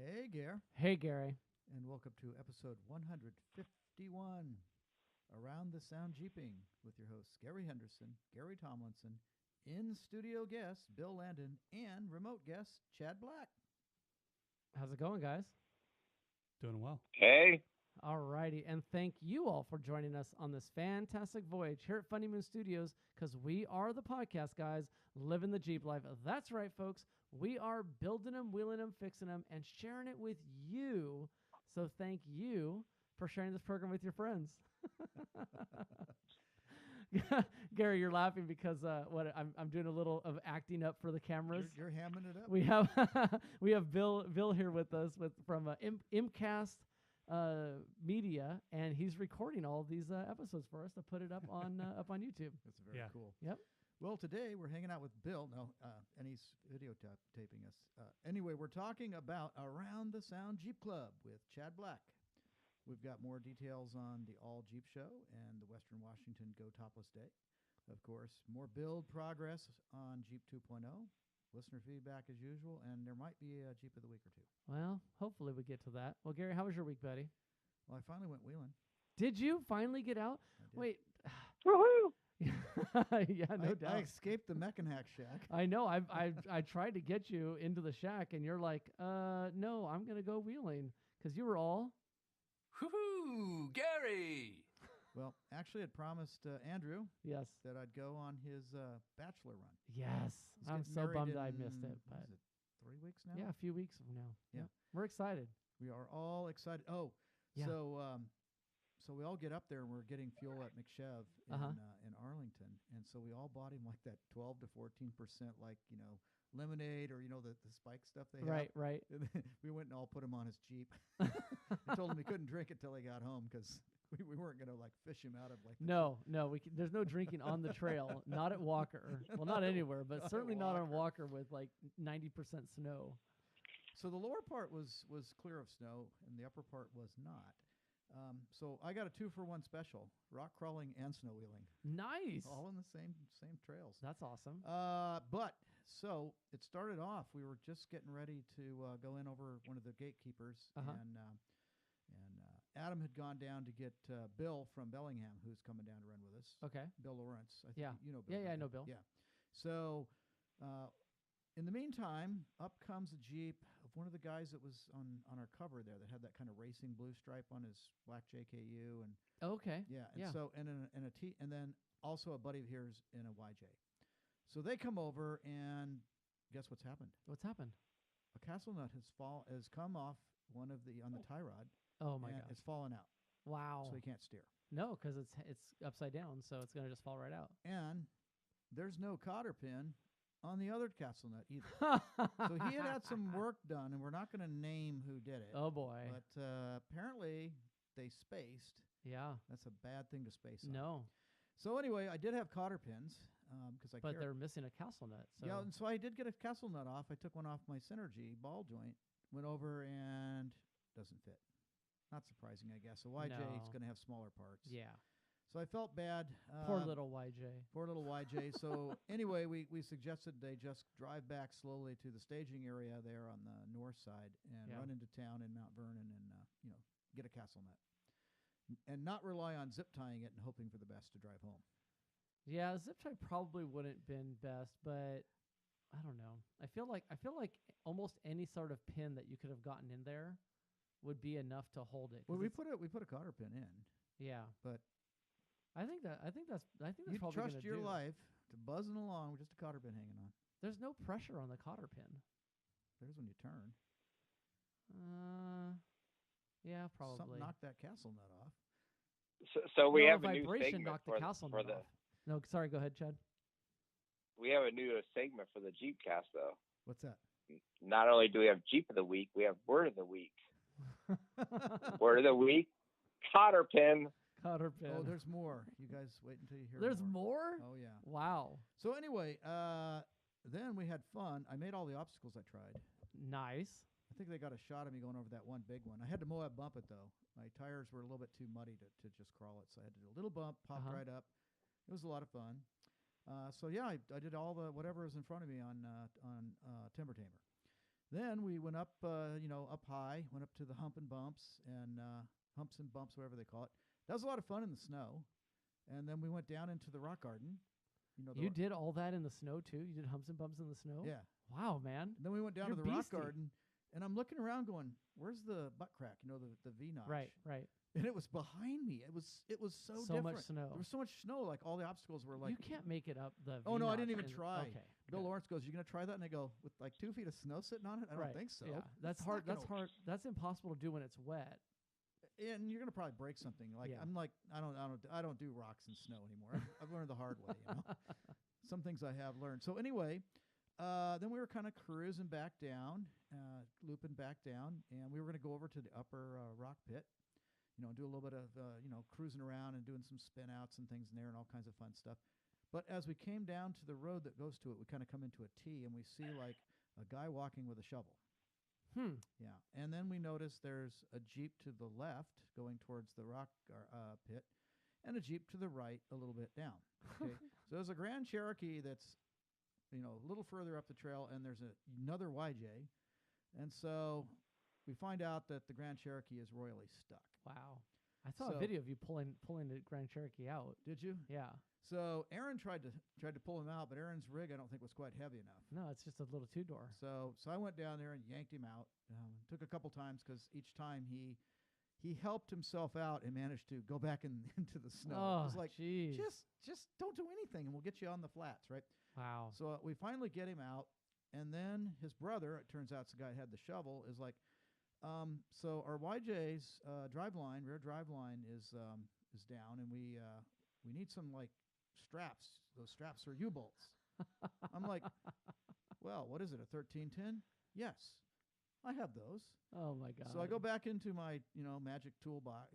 Hey, Gare, Hey, Gary. and welcome to episode 151 Around the Sound Jeeping with your hosts, Gary Henderson, Gary Tomlinson, in-studio guest, Bill Landon, and remote guest, Chad Black. How's it going, guys? Doing well. Hey, Alrighty, and thank you all for joining us on this fantastic voyage here at Funny Moon Studios, because we are the podcast guys living the Jeep life. That's right, folks. We are building them, wheeling them, fixing them, and sharing it with you. So thank you for sharing this program with your friends. Gary, you're laughing because I'm doing a little of acting up for the cameras. You're hamming it up. We have Bill here with us from Imcast Media, and he's recording all of these episodes for us to put it up on YouTube. That's very cool. Yep. Well, today we're hanging out with Bill. And he's videotaping us. Anyway, we're talking about Around the Sound Jeep Club with Chad Black. We've got more details on the All Jeep Show and the Western Washington Go Topless Day. Of course, more build progress on Jeep 2.0, listener feedback as usual, and there might be a Jeep of the Week or two. Well, hopefully we get to that. Well, Gary, how was your week, buddy? Well, I finally went wheeling. Did you finally get out? I did. Wait. woohoo! Yeah, no doubt. I escaped the Mechanhack shack. I know. I tried to get you into the shack, and you're like, no, I'm gonna go wheeling because you were all. Woohoo, Gary! Well, actually, I'd promised Andrew Yes. that I'd go on his bachelor run. Yes. He's I'm getting so married bummed I in, missed it, what but is it, 3 weeks now? yeah, a few weeks from now. Yeah. Yep. We're excited. We are all excited. Oh, Yeah. So we all get up there and we're getting fuel at McShev in Arlington, and so we all bought him like that 12 to 14% like lemonade or the spike stuff they have. Right. We went and all put him on his Jeep. I told him he couldn't drink it till he got home because we weren't gonna like fish him out of like the No. There's no drinking on the trail. Not at Walker. Well, not anywhere, but Not at certainly not on Walker. Walker with like 90% snow. So the lower part was clear of snow and the upper part was not. So I got a 2-for-1 special: rock crawling and snow wheeling, Nice. all in the same trails. That's awesome. But so it started off. We were just getting ready to go in over one of the gatekeepers, and Adam had gone down to get Bill from Bellingham, who's coming down to run with us. Okay. Bill Lawrence. I think Yeah. you know Bill. Yeah, I don't know you? Bill. Yeah. So in the meantime, up comes a Jeep of one of the guys that was on our cover there that had that kind of racing blue stripe on his black JKU and Okay. yeah, and Yeah. so and a T, and then also a buddy of his in a YJ. So they come over, and guess what's happened? What's happened? A castle nut has come off on the tie rod. Oh my and gosh. it's fallen out, Wow. so he can't steer. No, because it's upside down, so it's gonna just fall right out. And there's no cotter pin on the other castle nut either. So he had some work done, and we're not going to name who did it. Oh boy. But apparently they spaced. Yeah. That's a bad thing to space on. No, So anyway, I did have cotter pins because I but carried. they're missing a castle nut. So Yeah, and so I did get a castle nut off. I took one off my Synergy ball joint, went over, and doesn't fit. Not surprising, I guess. A YJ is No. going to have smaller parts. yeah. So I felt bad. Poor little YJ. Poor little YJ. So anyway, we suggested they just drive back slowly to the staging area there on the north side and Yeah. run into town in Mount Vernon and get a castle nut, and not rely on zip tying it and hoping for the best to drive home. Yeah, zip tie probably wouldn't been best, but I don't know. I feel like almost any sort of pin that you could have gotten in there would be enough to hold it. 'Cause Well, we it's- put a cotter pin in, Yeah, but I think that's you probably trust gonna your do. life to buzzing along with just a cotter pin hanging on. There's no pressure on the cotter pin. There's when you turn. Yeah, probably. Something knocked that castle nut off. So we No, have a new vibration segment knocked the for, castle for nut the. off. No, sorry. Go ahead, Chad. We have a new segment for the Jeep Cast, though. What's that? Not only do we have Jeep of the Week, we have Word of the Week. Word of the Week, cotter pin. Cotter pin. Oh, there's more. You guys wait until you hear. There's more? Oh yeah. Wow. So anyway, then we had fun. I made all the obstacles I tried. Nice. I think they got a shot of me going over that one big one. I had to Moab bump it though. My tires were a little bit too muddy to just crawl it, so I had to do a little bump, popped right up. It was a lot of fun. So yeah, I did all the whatever was in front of me on Timber Tamer. Then we went up, up high, went up to the humps and bumps, whatever they call it. That was a lot of fun in the snow. And then we went down into the rock garden. You did all that in the snow too? You did humps and bumps in the snow? Yeah. Wow, man. And then we went down You're to the rock beastie. garden, and I'm looking around going, where's the butt crack, the V-notch? Right. And it was behind me. It was so So different. much snow. There was so much snow, like all the obstacles were like. You can't make it up the Oh, no, I V-notch didn't even in- try. Okay. Bill good. Lawrence goes, "You gonna try that?" And I go, "With like 2 feet of snow sitting on it? I don't Right, think so." Yeah. That's It's hard. not That's gonna- hard. That's impossible to do when it's wet. And you're gonna probably break something. Like Yeah. I'm like, I don't do rocks and snow anymore. I've learned the hard way. Some things I have learned. So anyway, then we were kind of cruising back down, looping back down, and we were going to go over to the upper rock pit, do a little bit of, cruising around and doing some spin outs and things in there and all kinds of fun stuff. But as we came down to the road that goes to it, we kind of come into a T, and we see like a guy walking with a shovel. Yeah. And then we notice there's a Jeep to the left going towards the rock pit, and a Jeep to the right a little bit down. Okay. So there's a Grand Cherokee that's, a little further up the trail, and there's another YJ. And so we find out that the Grand Cherokee is royally stuck. Wow. I saw a video of you pulling the Grand Cherokee out. Did you? Yeah. So Aaron tried to pull him out, but Aaron's rig I don't think was quite heavy enough. No, it's just a little 2-door. So I went down there and yanked him out. Took a couple times because each time he helped himself out and managed to go back into the snow. Oh, it was like, jeez. just don't do anything, and we'll get you on the flats, right? Wow. So we finally get him out, and then his brother, it turns out it's the guy who had the shovel, is like, so our YJ's rear drive line is down, and we need some like straps. Those straps are U-bolts. I'm like, well, what is it, a 1310? Yes, I have those. Oh my God. So I go back into my magic toolbox,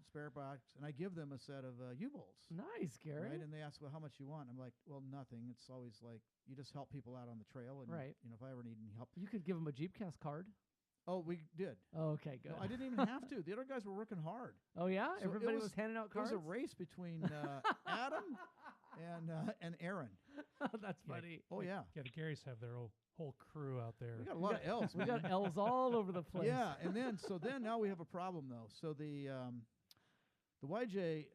spare box, and I give them a set of U-bolts. Nice, Gary. Right, and they ask, well, how much you want? I'm like, well, nothing. It's always like you just help people out on the trail, and Right. if I ever need any help. You could give him a Jeepcast card. Oh, we did. Oh, okay, good. No, I didn't even have to. The other guys were working hard. Oh yeah, So everybody it was handing out It cards. was a race between Adam and Aaron. That's funny. Oh yeah, Yeah, the Garys have their whole crew out there. we got a lot of L's. We got L's all over the place. Yeah, and then now we have a problem though. So the YJ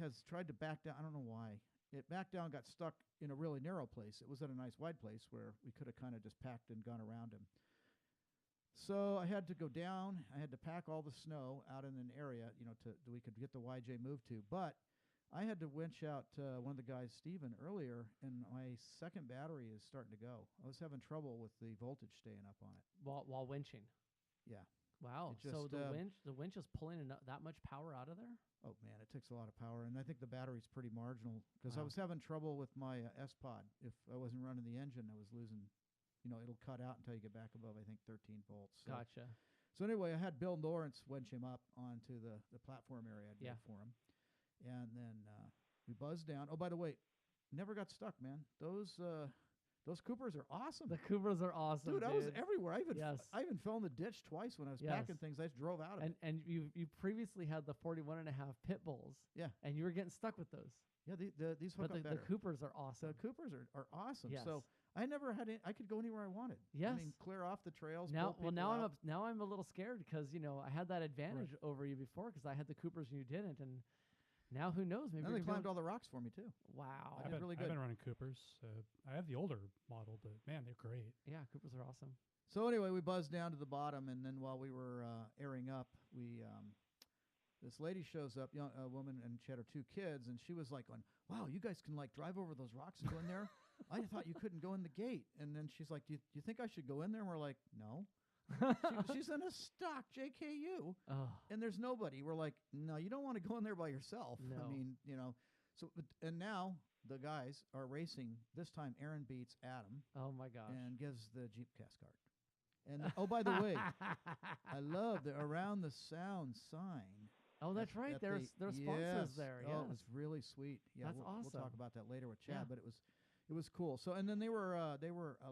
has tried to back down. I don't know why. It backed down, got stuck in a really narrow place. It was at a nice wide place where we could have kind of just packed and gone around him. So I had to go down. I had to pack all the snow out in an area, that we could get the YJ moved to. But I had to winch out one of the guys, Steven, earlier, and my second battery is starting to go. I was having trouble with the voltage staying up on it. While winching. Yeah. Wow. It So just, the winch is pulling that much power out of there? Oh, man, it takes a lot of power. And I think the battery's pretty marginal because I Wow. was having trouble with my S-Pod. If I wasn't running the engine, I was losing, it'll cut out until you get back above, I think, 13 volts. So. Gotcha. So anyway, I had Bill Lawrence winch him up onto the platform area I'd made for him. And then we buzzed down. Oh, by the way, never got stuck, man. Those Coopers are awesome. The Coopers are awesome, Dude, I was everywhere. I even fell in the ditch twice when I was packing things. I just drove out of it. And you previously had the 41.5 pit bulls. Yeah. And you were getting stuck with those. Yeah, these hook But up better. the Coopers are awesome. The Coopers are awesome. Yes. So I never had I could go anywhere I wanted. Yes. I mean, clear off the trails. Now pull people out. I'm a little scared because I had that advantage over you before because I had the Coopers and you didn't, and now who knows? Maybe And they you're gonna climbed all the rocks for me too. Wow. I did really good. I've been running Coopers. I have the older model, but man, they're great. Yeah, Coopers are awesome. So anyway, we buzzed down to the bottom, and then while we were airing up, this lady shows up, young woman, and she had her 2 kids, and she was like, going, "Wow, you guys can like drive over those rocks and go in there? I thought you couldn't go in the gate." And then she's like, "Do you think I should go in there?" And we're like, "No." She's in a stock JKU, and there's nobody. We're like, "No, you don't want to go in there by yourself." No. I mean, So and now the guys are racing. This time, Aaron beats Adam. Oh my gosh. And gives the Jeep cast card. And oh, by the way, I love the Around the Sound sign. Oh, that's right. There's sponsors there. Oh, Yes. it was really sweet. Yeah, That's we'll talk awesome. about that later with Chad, Yeah. but it was cool. So and then they were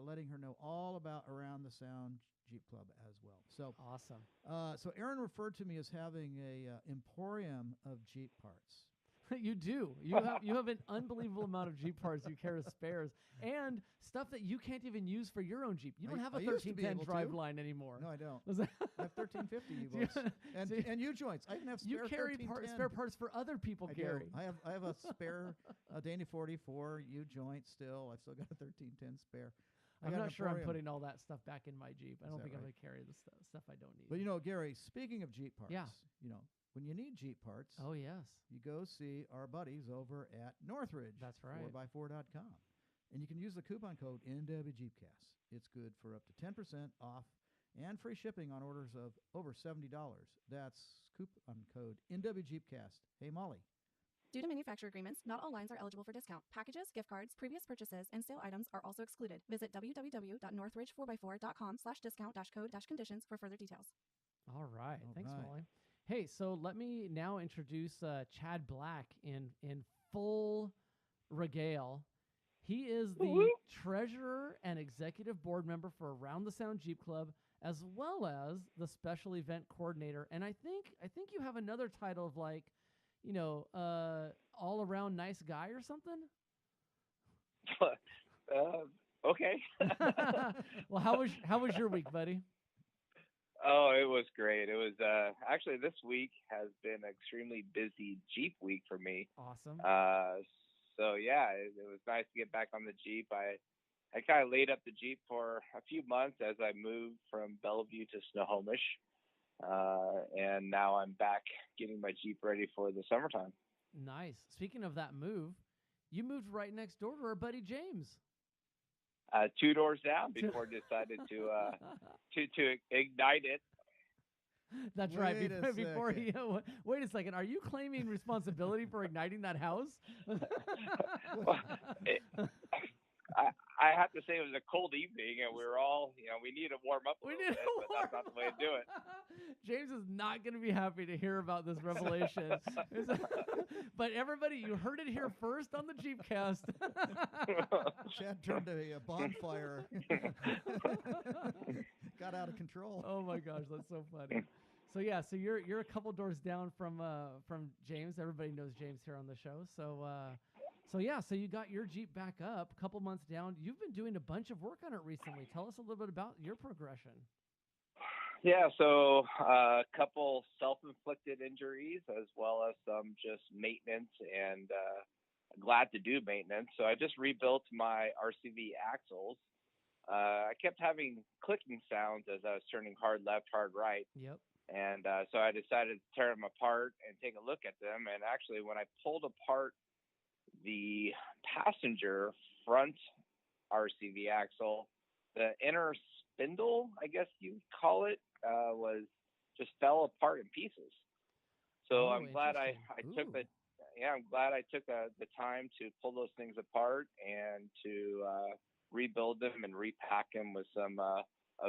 letting her know all about Around the Sound Jeep Club as well. So Awesome. so Aaron referred to me as having a emporium of Jeep parts. You do. You have an unbelievable amount of Jeep parts you carry as spares and stuff that you can't even use for your own Jeep. You don't have a I used to be 1310 able drive to. line anymore. No, I don't. Was that- I have 1350 U-bolts and U-joints. I even have spare you carry 1310. spare parts for other people I carry. do. I have a spare Danny 44 U-joint still. I've still got a 1310 spare. I I'm got not an sure I'm Emporium. putting all that stuff back in my Jeep. I don't that think I'm right? going to carry the stuff I don't need. But Gary, speaking of Jeep parts, Yeah. When you need Jeep parts, Oh, yes. you go see our buddies over at Northridge. That's right. 4x4.com. And you can use the coupon code NWJeepcast. It's good for up to 10% off and free shipping on orders of over $70. That's coupon code NWJeepcast. Hey, Molly. Due to manufacturer agreements, not all lines are eligible for discount. Packages, gift cards, previous purchases, and sale items are also excluded. Visit www.northridge4x4.com/discount-code-conditions for further details. All right. All Thanks, right. Molly. Hey, so let me now introduce Chad Black in full regale. He is the Woo-hoo. treasurer and executive board member for Around the Sound Jeep Club, as well as the special event coordinator. And I think you have another title of all around nice guy or something. Okay. Well, how was your week, buddy? Oh, it was great. It was actually, this week has been an extremely busy Jeep week for me. Awesome. So yeah, it was nice to get back on the Jeep. I kind of laid up the Jeep for a few months as I moved from Bellevue to Snohomish, and now I'm back getting my Jeep ready for the summertime. Nice. Speaking of that move, you moved right next door to our buddy James. 2 doors down before I decided to ignite it. That's right. Wait a Before second. wait a second. Are you claiming responsibility for igniting that house? I have to say it was a cold evening, and we were all, we needed to warm up a little bit, but that's not the way to do it. James is not going to be happy to hear about this revelation. But everybody, you heard it here first on the Jeepcast. Chad turned a bonfire. Got out of control. Oh my gosh, that's so funny. So yeah, so you're a couple doors down from James. Everybody knows James here on the show. So so you got your Jeep back up a couple months down. You've been doing a bunch of work on it recently. Tell us a little bit about your progression. Yeah, so a couple self-inflicted injuries as well as some just maintenance, and glad to do maintenance. So I just rebuilt my RCV axles. I kept having clicking sounds as I was turning hard left, hard right. Yep. And so I decided to tear them apart and take a look at them. And actually, when I pulled apart the passenger front RCV axle, the inner spindle, I guess you'd call it, was just fell apart in pieces. So I'm glad I took the time to pull those things apart and to rebuild them and repack them with some of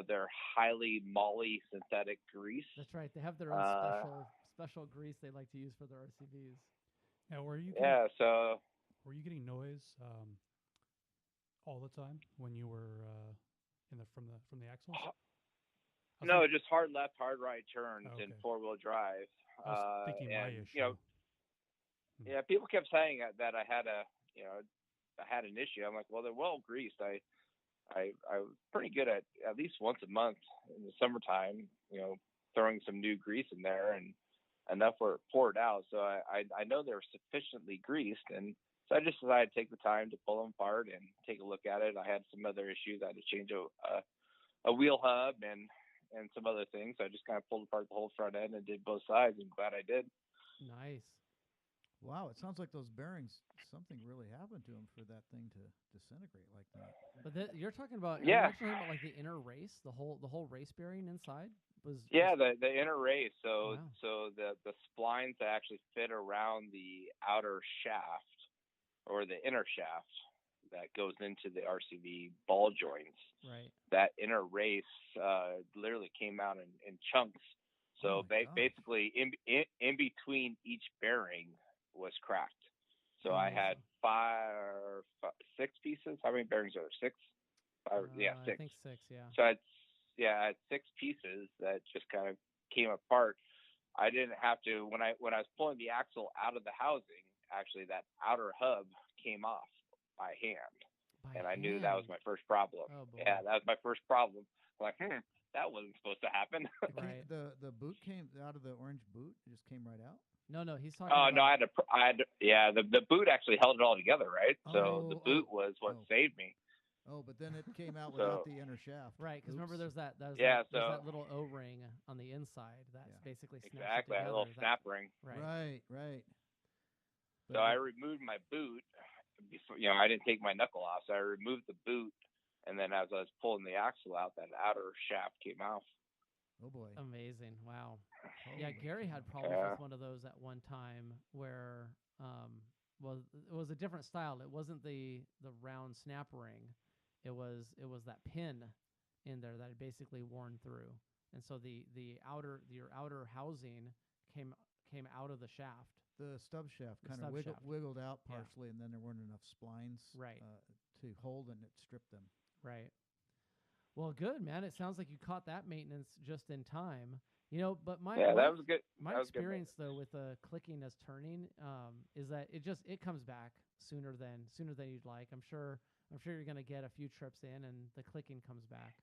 their highly molly synthetic grease. That's right. They have their own special grease they like to use for their RCVs. Yeah, were you getting noise all the time when you were from the axles? No, just hard left, hard right turns in Okay. 4-wheel drive. I was thinking my issue. Yeah, people kept saying that I had I had an issue. I'm like, well, they're well greased. I was pretty good at least once a month in the summertime, throwing some new grease in there and enough where it poured out. So I know they're sufficiently greased, and so I just decided to take the time to pull them apart and take a look at it. I had some other issues. I had to change a wheel hub and some other things. So I just kind of pulled apart the whole front end and did both sides, and glad I did. Nice. Wow, it sounds like those bearings, something really happened to them for that thing to disintegrate like that. But you're talking about Yeah. You're talking about like the inner race, the whole race bearing inside was. Yeah, the inner race. So Wow. so the splines that actually fit around the outer shaft or the inner shaft that goes into the RCV ball joints. Right. That inner race literally came out in chunks. So Oh my gosh. basically, in between each bearing was cracked. So I had six pieces. How many bearings are there? Six? Yeah, I six. think 6. Yeah. So I had 6 pieces that just kind of came apart. I didn't have to when I was pulling the axle out of the housing actually that outer hub came off by hand. By And I hand. knew that was my first problem. Oh, boy. Yeah, that was my first problem. I'm like, that wasn't supposed to happen. Right. The boot came out of the orange boot. It just came right out. No, he's talking Oh about... no, the boot actually held it all together, right? So the boot was what saved me. Oh, but then it came out without the inner shaft. Right, because remember there's that little O-ring on the inside that's basically snaps exactly it together. a little snap ring. Right. So I removed my boot. Before, I didn't take my knuckle off, so I removed the boot, and then as I was pulling the axle out, that outer shaft came off. Oh boy! Amazing! Wow. Yeah, Gary had problems with one of those at one time where it was a different style. It wasn't the round snap ring. It was that pin in there that had basically worn through, and so your outer housing came out of the shaft. The stub shaft kind of wiggled out partially, and then there weren't enough splines to hold, and it stripped them. Right. Well, good, man. It sounds like you caught that maintenance just in time. But that was good. My experience though with clicking as turning is that it comes back sooner than you'd like. I'm sure you're going to get a few trips in, and the clicking comes back.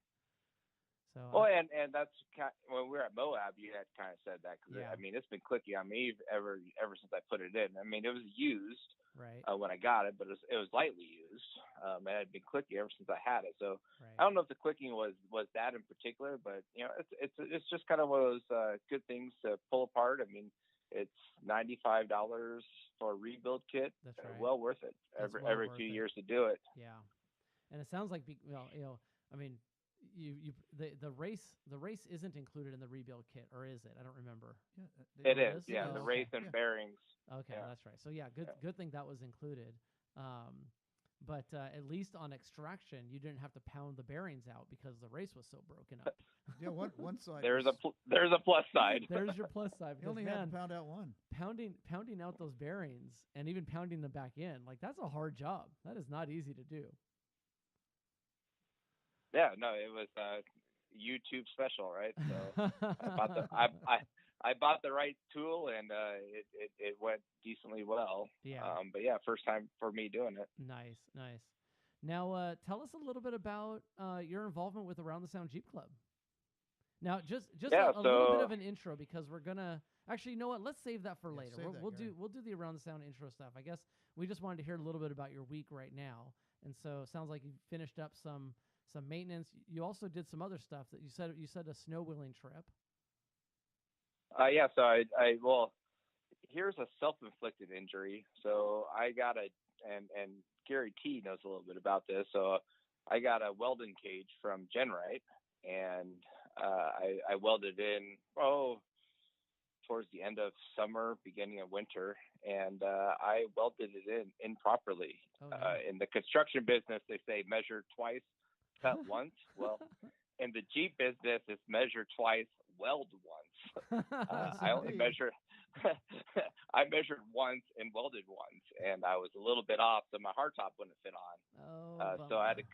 So, and that's when we were at Moab, you had kind of said that because I mean it's been clicking on me ever since I put it in. I mean it was used when I got it, but it was lightly used. It had been clicking ever since I had it. So I don't know if the clicking was that in particular, but it's just kind of one of those good things to pull apart. I mean it's $95 for a rebuild kit. That's right. Well worth it every few years to do it. Yeah, and it sounds like I mean. The race isn't included in the rebuild kit, or is it? I don't remember. Yeah, it is. Yeah, the race and bearings. Okay, that's right. So good thing that was included. But at least on extraction, you didn't have to pound the bearings out because the race was so broken up. Yeah, one side. There's a plus side. There's your plus side. You only had to pound out one. Pounding out those bearings and even pounding them back in, like that's a hard job. That is not easy to do. Yeah, no, it was YouTube special, right? So I bought the right tool, and it went decently well. Yeah. But yeah, first time for me doing it. Nice. Now, tell us a little bit about your involvement with Around the Sound Jeep Club. Now, just a little bit of an intro because we're gonna actually, you know what? Let's save that for later. We'll do the Around the Sound intro stuff. I guess we just wanted to hear a little bit about your week right now, and so it sounds like you finished up some maintenance. You also did some other stuff that you said a snow wheeling trip. Yeah. So well, here's a self-inflicted injury. So I got and Gary T knows a little bit about this. So I got a welding cage from Genrite, and I welded in towards the end of summer, beginning of winter, and I welded it in improperly. In the construction business, they say measure twice, cut once. Well, in the Jeep business, it's measure twice, weld once. I only measured. I measured once and welded once, and I was a little bit off, so my hardtop wouldn't fit on. So I had to.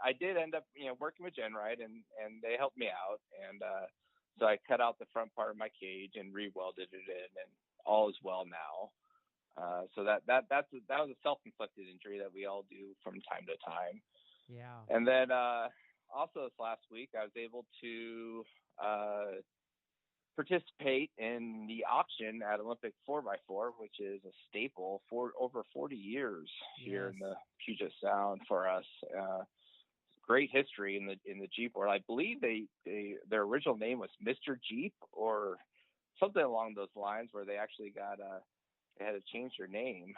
I did end up, working with Genrite, and they helped me out, and so I cut out the front part of my cage and re-welded it in, and all is well now. So that was a self-inflicted injury that we all do from time to time. Yeah. And then also this last week, I was able to participate in the auction at Olympic 4x4, which is a staple for over 40 years here in the Puget Sound for us. Great history in the Jeep world. I believe their original name was Mr. Jeep or something along those lines, where they actually they had to change their name.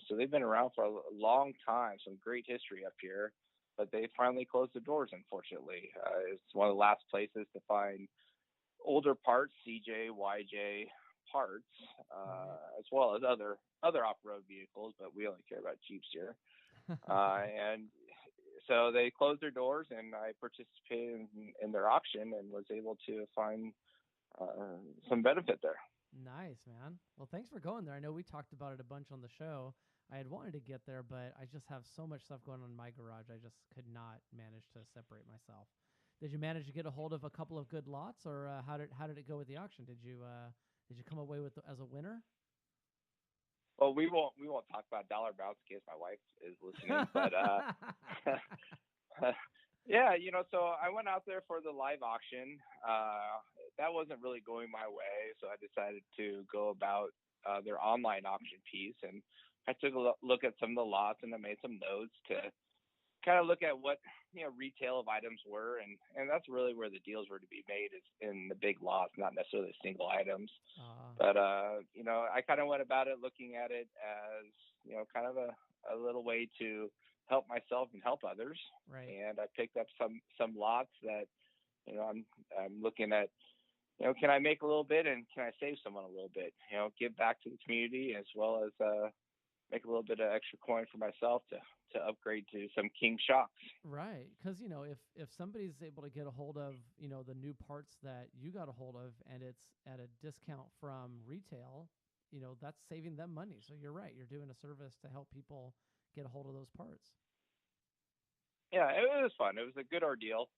So they've been around for a long time, some great history up here, but they finally closed the doors, unfortunately. It's one of the last places to find older parts, CJ, YJ parts, as well as other off-road vehicles, but we only care about Jeeps here. And so they closed their doors, and I participated in their auction and was able to find some benefit there. Nice, man. Well, thanks for going there. I know we talked about it a bunch on the show. I had wanted to get there, but I just have so much stuff going on in my garage. I just could not manage to separate myself. Did you manage to get a hold of a couple of good lots, or how did it go with the auction? Did you come away with as a winner? Well, we won't talk about dollar amounts in case my wife is listening, but yeah, so I went out there for the live auction. That wasn't really going my way, so I decided to go about their online auction piece, and I took a look at some of the lots, and I made some notes to kind of look at what retail of items were, and that's really where the deals were to be made, is in the big lots, not necessarily single items. But I kind of went about it looking at it as kind of a little way to help myself and help others. Right. And I picked up some lots that I'm looking at. Can I make a little bit, and can I save someone a little bit? Give back to the community, as well as make a little bit of extra coin for myself to upgrade to some King shocks. Right, because if somebody's able to get a hold of the new parts that you got a hold of, and it's at a discount from retail, that's saving them money. So you're right, you're doing a service to help people get a hold of those parts. Yeah, it was fun. It was a good ordeal.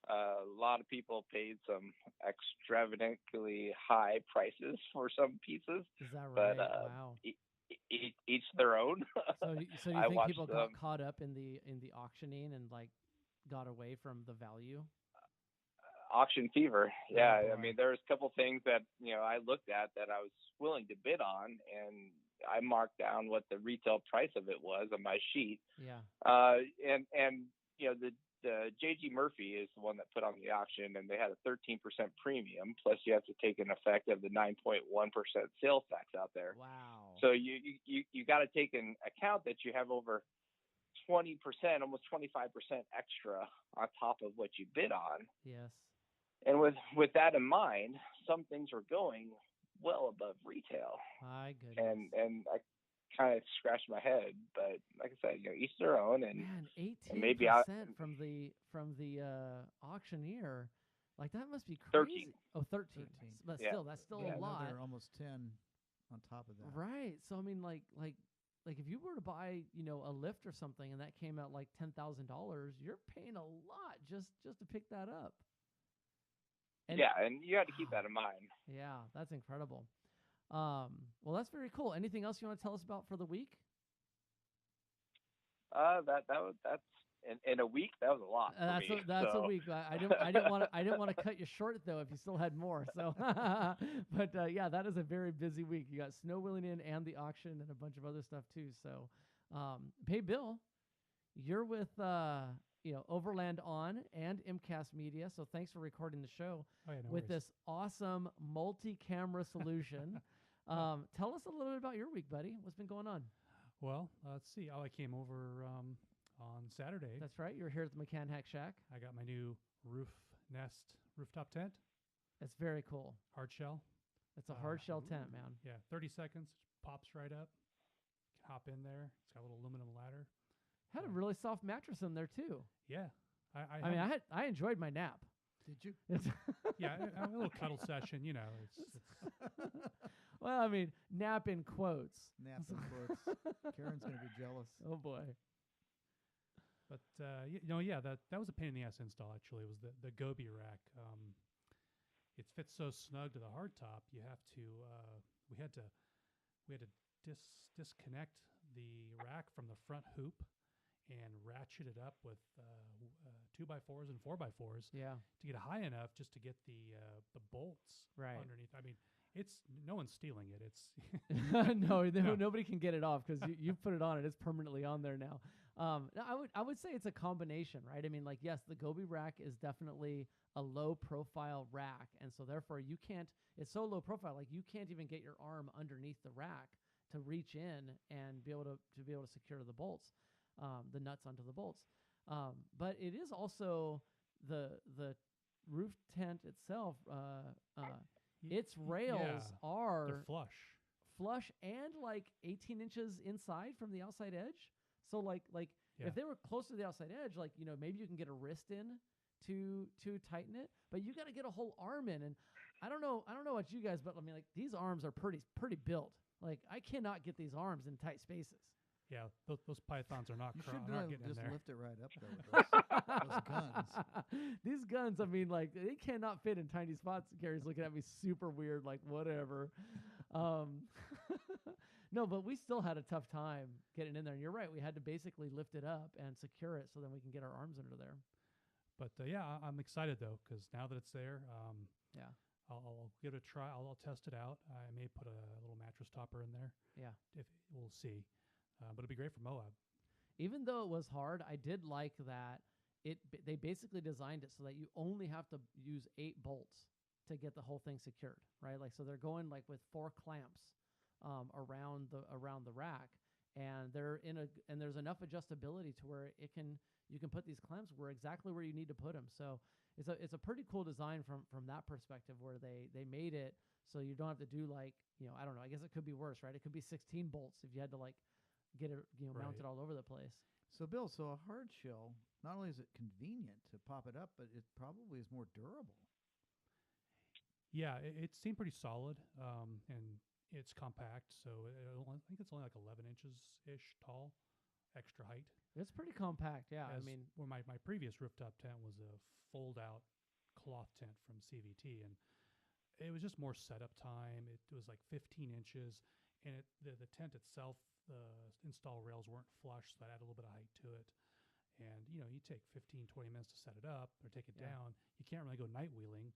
A lot of people paid some extravagantly high prices for some pieces. Is that right? But, wow. Each their own. So you think people got caught up in the auctioning and like got away from the value? Auction fever. Yeah. I mean, there's a couple things that, I looked at that I was willing to bid on, and I marked down what the retail price of it was on my sheet. Yeah. And the JG Murphy is the one that put on the auction, and they had a 13% premium. Plus, you have to take an effect of the 9.1% sales tax out there. Wow. So you got to take in account that you have over 20%, almost 25% extra on top of what you bid on. Yes. And with that in mind, some things were going well above retail. My goodness. And I kind of scratched my head, but like I said, each their own. And man, 18% maybe from the auctioneer, like that must be crazy. 13. Oh, 13. But yeah. Still, that's still a lot. They're almost 10 on top of that. Right. So I mean, like if you were to buy, a lift or something, and that came out like $10,000, you're paying a lot just to pick that up. And you got to keep that in mind. Yeah, that's incredible. Well, that's very cool. Anything else you want to tell us about for the week? That's in a week. That was a lot. That's a week. I didn't want to cut you short though if you still had more. So, but yeah, that is a very busy week. You got snow wheeling in and the auction and a bunch of other stuff too. So, hey Bill, you're with Overland On and MCAST Media. So thanks for recording the show with this awesome multi-camera solution. Tell us a little bit about your week, buddy. What's been going on? Well, let's see. I came over on Saturday. That's right. You're here at the McCann Hack Shack. I got my new rooftop tent. It's very cool. Hard shell. It's a hard shell tent, man. Yeah, 30 seconds, pops right up. You can hop in there. It's got a little aluminum ladder. Had a really soft mattress in there too. Yeah, I enjoyed my nap. Did you? Yeah, a little cuddle session. It's Well, I mean, nap in quotes. Nap in quotes. Karen's gonna be jealous. Oh boy. But that was a pain in the ass install. Actually, it was the Gobi rack. It fits so snug to the hardtop. You have to. We had to disconnect the rack from the front hoop and ratchet it up with 2x4s and 4x4s. Yeah. To get it high enough just to get the bolts underneath. I mean, it's no one's stealing it. It's nobody can get it off because you put it on and it's permanently on there now. I would say it's a combination, right? I mean, like, yes, the Gobi rack is definitely a low profile rack, and so therefore you can't. It's so low profile, like you can't even get your arm underneath the rack to reach in and be able to secure the bolts, the nuts onto the bolts. But it is also the roof tent itself. Its rails are they're flush and like 18 inches inside from the outside edge. So like if they were close to the outside edge, like, maybe you can get a wrist in to tighten it, but you got to get a whole arm in. And I don't know about you guys, but I mean, like, these arms are pretty built. Like, I cannot get these arms in tight spaces. Yeah, those pythons are not getting in just there. Lift it right up there with those guns. These guns, I mean, like, they cannot fit in tiny spots. Gary's looking at me super weird, like, whatever. No, but we still had a tough time getting in there. And you're right. We had to basically lift it up and secure it so then we can get our arms under there. But I'm excited though, because now that it's there, Yeah. I'll give it a try. I'll test it out. I may put a little mattress topper in there. Yeah. If we'll see, but it'd be great for Moab. Even though it was hard, I did like that they basically designed it so that you only have to use 8 bolts to get the whole thing secured, right? Like, so they're going like with 4 clamps around the rack, and there's enough adjustability to where you can put these clamps exactly where you need to put them. So it's a pretty cool design from that perspective, where they made it so you don't have to do like, I don't know, I guess it could be worse, right? It could be 16 bolts if you had to like get it mounted all over the place. So Bill, a hard shell, not only is it convenient to pop it up, but it probably is more durable. Yeah, it seemed pretty solid, and it's compact. So I think it's only like 11 inches ish tall, extra height. It's pretty compact, yeah. Where my previous rooftop tent was a fold-out cloth tent from CVT, and it was just more setup time. It was like 15 inches, and the tent itself, the install rails weren't flush, so that added a little bit of height to it. And you take 15, 20 minutes to set it up or take it down. You can't really go night wheeling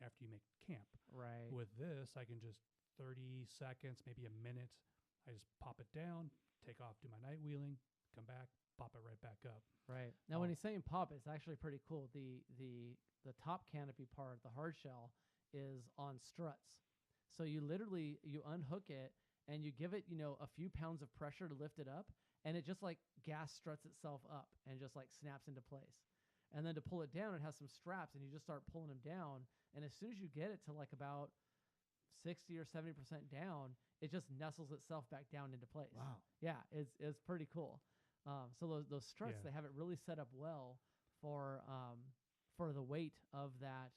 after you make camp. Right. With this, I can just 30 seconds, maybe a minute. I just pop it down, take off, do my night wheeling, come back, pop it right back up. Right. Now, when he's saying pop, it's actually pretty cool. The top canopy part, the hard shell, is on struts. So you unhook it and you give it, a few pounds of pressure to lift it up, and it just like gas struts itself up and just like snaps into place. And then to pull it down, it has some straps, and you just start pulling them down. And as soon as you get it to like about 60 or 70% down, it just nestles itself back down into place. Wow. Yeah, it's pretty cool. So those struts, they have it really set up well for the weight of that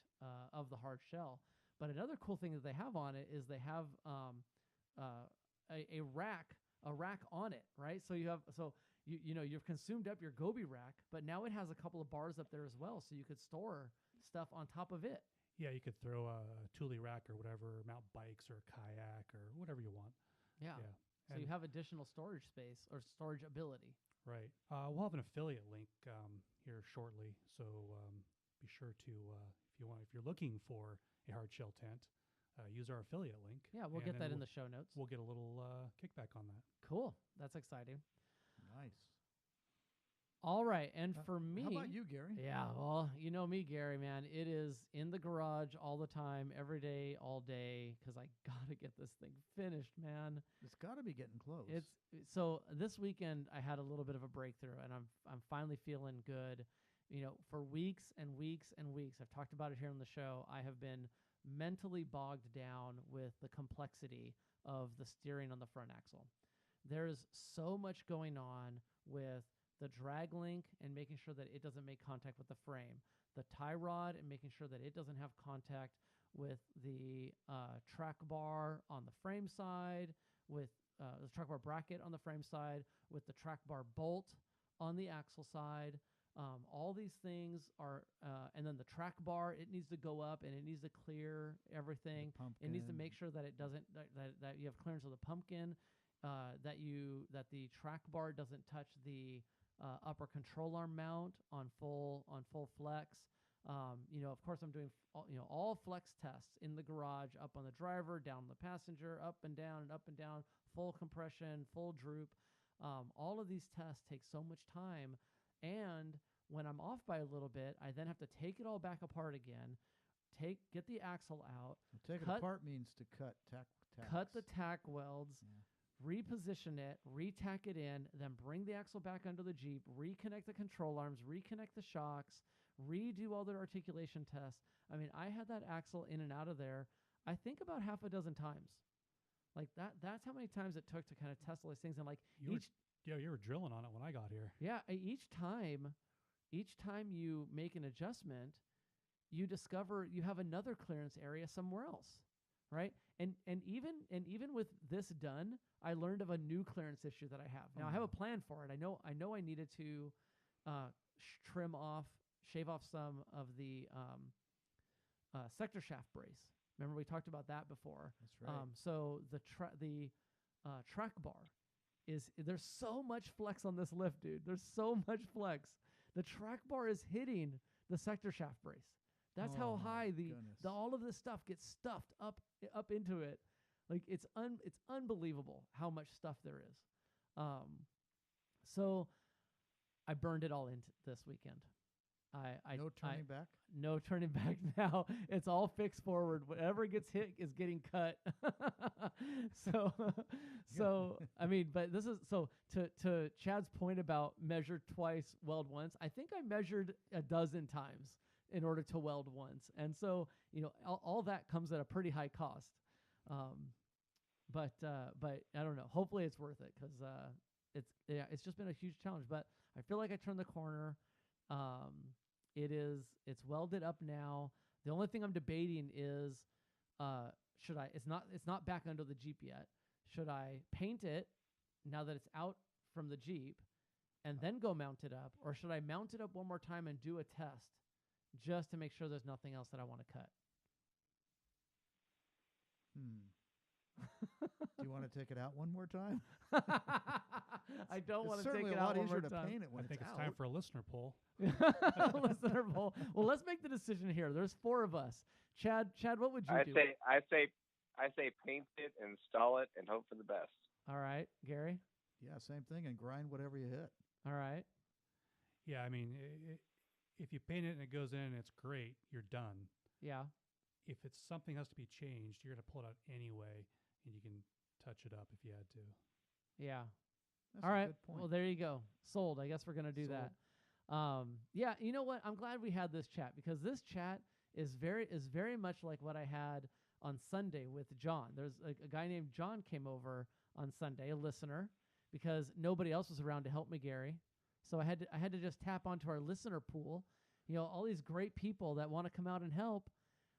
of the hard shell. But another cool thing that they have on it is they have a rack on it, right? So you've consumed up your Gobi rack, but now it has a couple of bars up there as well, so you could store stuff on top of it. Yeah, you could throw a Thule rack or whatever, mount bikes or a kayak or whatever you want. Yeah. So you have additional storage space or storage ability. Right. We'll have an affiliate link here shortly, so be sure to if you're looking for a hard shell tent, use our affiliate link. Yeah, we'll get that in the show notes. We'll get a little kickback on that. Cool. That's exciting. Nice. All right, and for me... How about you, Gary? Yeah, well, you know me, Gary, man. It is in the garage all the time, every day, all day, because I got to get this thing finished, man. It's got to be getting close. So this weekend, I had a little bit of a breakthrough, and I'm finally feeling good. For weeks and weeks and weeks, I've talked about it here on the show, I have been mentally bogged down with the complexity of the steering on the front axle. There's so much going on with the drag link and making sure that it doesn't make contact with the frame, the tie rod and making sure that it doesn't have contact with the track bar on the frame side, with the track bar bracket on the frame side, with the track bar bolt on the axle side. All these things are, and then the track bar, it needs to go up and it needs to clear everything. It needs to make sure that it doesn't, that you have clearance of the pumpkin, that the track bar doesn't touch the upper control arm mount on full flex. Of course, I'm doing all flex tests in the garage, up on the driver, down the passenger, up and down, full compression, full droop. All of these tests take so much time, and when I'm off by a little bit, I then have to take it all back apart again, get the axle out. Take it apart means to cut tacks. Cut the tack welds. Yeah. Reposition it, re-tack it in, then bring the axle back under the Jeep, reconnect the control arms, reconnect the shocks, redo all the articulation tests. I mean, I had that axle in and out of there, I think about half a dozen times. Like that's how many times it took to kind of test all these things. And like you were drilling on it when I got here. Yeah, each time you make an adjustment, you discover you have another clearance area somewhere else. Right. And even with this done, I learned of a new clearance issue that I have. Now I have a plan for it. I know I needed to shave off some of the sector shaft brace. Remember we talked about that before. That's right. So the track bar there's so much flex on this lift, dude. There's so much flex. The track bar is hitting the sector shaft brace. That's how high the all of this stuff gets stuffed up into it. Like it's unbelievable how much stuff there is. So I burned it all in this weekend. No turning back? No turning back now. It's all fixed forward. Whatever gets hit is getting cut. So I mean, but this is so to Chad's point about measure twice, weld once. I think I measured a dozen times in order to weld once, and so all that comes at a pretty high cost. But I don't know. Hopefully it's worth it because it's just been a huge challenge. But I feel like I turned the corner. It's welded up now. The only thing I'm debating is, should I? It's not back under the Jeep yet. Should I paint it now that it's out from the Jeep, and then go mount it up, or should I mount it up one more time and do a test, just to make sure there's nothing else that I want to cut? Do you want to take it out one more time? I don't want to take certainly it a lot out one easier more to time. paint it when I think it's out. time for a listener poll. Listener poll. Well, let's make the decision here. There's 4 of us. Chad, what would you do? I say paint it, install it, and hope for the best. All right, Gary. Yeah, same thing, and grind whatever you hit. All right. Yeah, I mean, if you paint it and it goes in and it's great, you're done. Yeah. If it's something has to be changed, you're going to pull it out anyway, and you can touch it up if you had to. Yeah. That's all a right. good point. Well, there you go. Sold. I guess we're going to do that. Yeah, you know what? I'm glad we had this chat, because this chat is very much like what I had on Sunday with John. There's a guy named John came over on Sunday, a listener, because nobody else was around to help me, Gary. So I had to just tap onto our listener pool. All these great people that want to come out and help.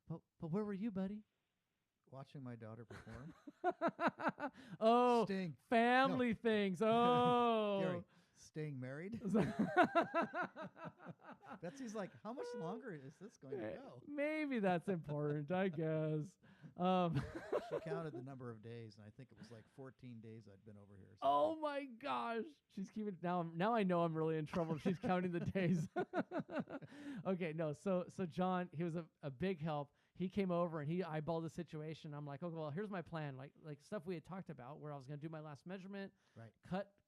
But where were you, buddy? Watching my daughter perform. Oh, Sting. family things. Oh. Gary, staying married? Betsy's like, how much longer is this going to go? Maybe that's important, I guess. She counted the number of days, and I think it was like 14 days I'd been over here. Oh my gosh. She's keeping now I know I'm really in trouble if she's counting the days. Okay, no. So John, he was a big help. He came over and he eyeballed the situation. I'm like, okay, well, here's my plan. Like stuff we had talked about, where I was going to do my last measurement, right?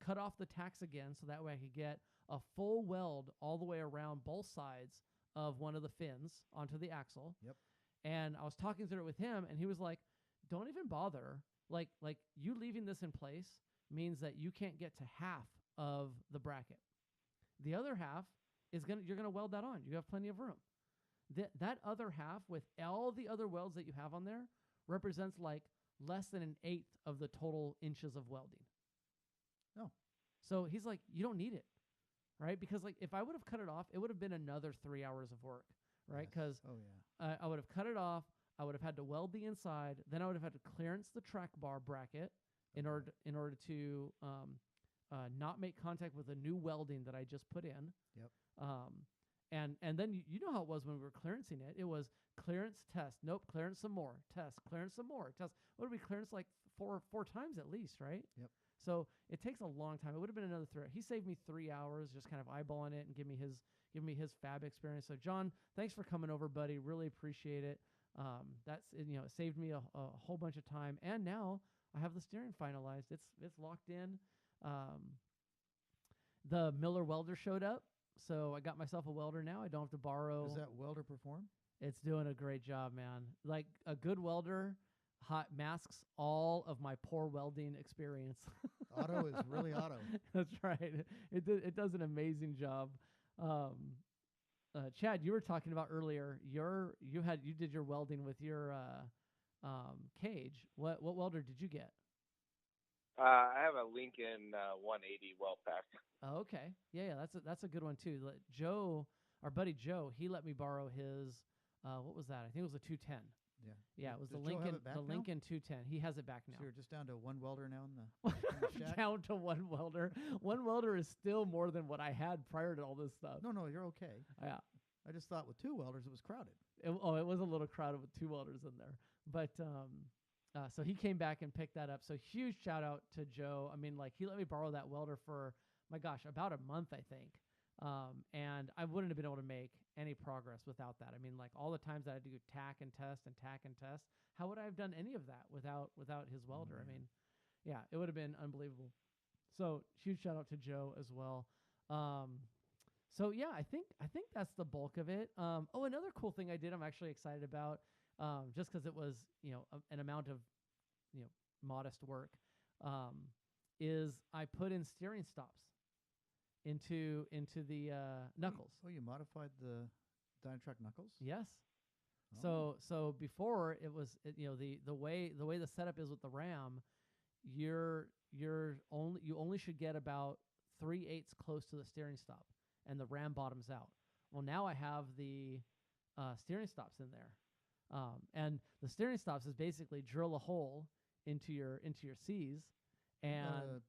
Cut off the tacks again, so that way I could get a full weld all the way around both sides of one of the fins onto the axle. Yep. And I was talking through it with him, and he was like, don't even bother. Like you leaving this in place means that you can't get to half of the bracket. The other half you're gonna weld that on. You have plenty of room. That other half, with all the other welds that you have on there, represents like less than 1/8 of the total inches of welding. Oh. So he's like, you don't need it, right? Because like if I would have cut it off, it would have been another 3 hours of work, right? Because I would have cut it off. I would have had to weld the inside. Then I would have had to clearance the track bar bracket in order to not make contact with the new welding that I just put in. Yep. And then you know how it was when we were clearancing it. It was clearance, test. Nope, clearance some more. Test, clearance some more. Test. What did we clearance like four times at least, right? Yep. So it takes a long time. It would have been another 3 hours. He saved me 3 hours just kind of eyeballing it and give me his fab experience. So John, thanks for coming over, buddy. Really appreciate it. It saved me a whole bunch of time. And now I have the steering finalized. It's locked in. The Miller welder showed up, so I got myself a welder now. I don't have to borrow. Does that welder perform? It's doing a great job, man. Like a good welder masks all of my poor welding experience. Auto is really auto. That's right. It does an amazing job. Chad, you were talking about earlier. You did your welding with your cage. What welder did you get? I have a Lincoln 180 weld pack. Oh, okay. Yeah, that's a good one too. Joe, our buddy Joe, he let me borrow his. What was that? I think it was a 210. Yeah, it was the Lincoln 210. He has it back now. So you're just down to one welder now in the shack? Down to one welder. One welder is still more than what I had prior to all this stuff. No, you're okay. Yeah. I just thought with 2 welders it was crowded. It was a little crowded with 2 welders in there. But So he came back and picked that up. So huge shout out to Joe. I mean, like he let me borrow that welder for, my gosh, about a month, I think. And I wouldn't have been able to make any progress without that. I mean, like all the times that I had to go tack and test and tack and test, how would I have done any of that without his welder? I mean, yeah, it would have been unbelievable. So huge shout out to Joe as well. So yeah, I think that's the bulk of it. Oh, another cool thing I did, I'm actually excited about, just because it was, an amount of, modest work, is I put in steering stops into the knuckles. Oh, you modified the Dynatrack knuckles? Yes. Oh. So before it was, the way the setup is with the RAM, you only should get about 3/8 close to the steering stop, and the RAM bottoms out. Well, now I have the steering stops in there, and the steering stops is basically drill a hole into your C's, and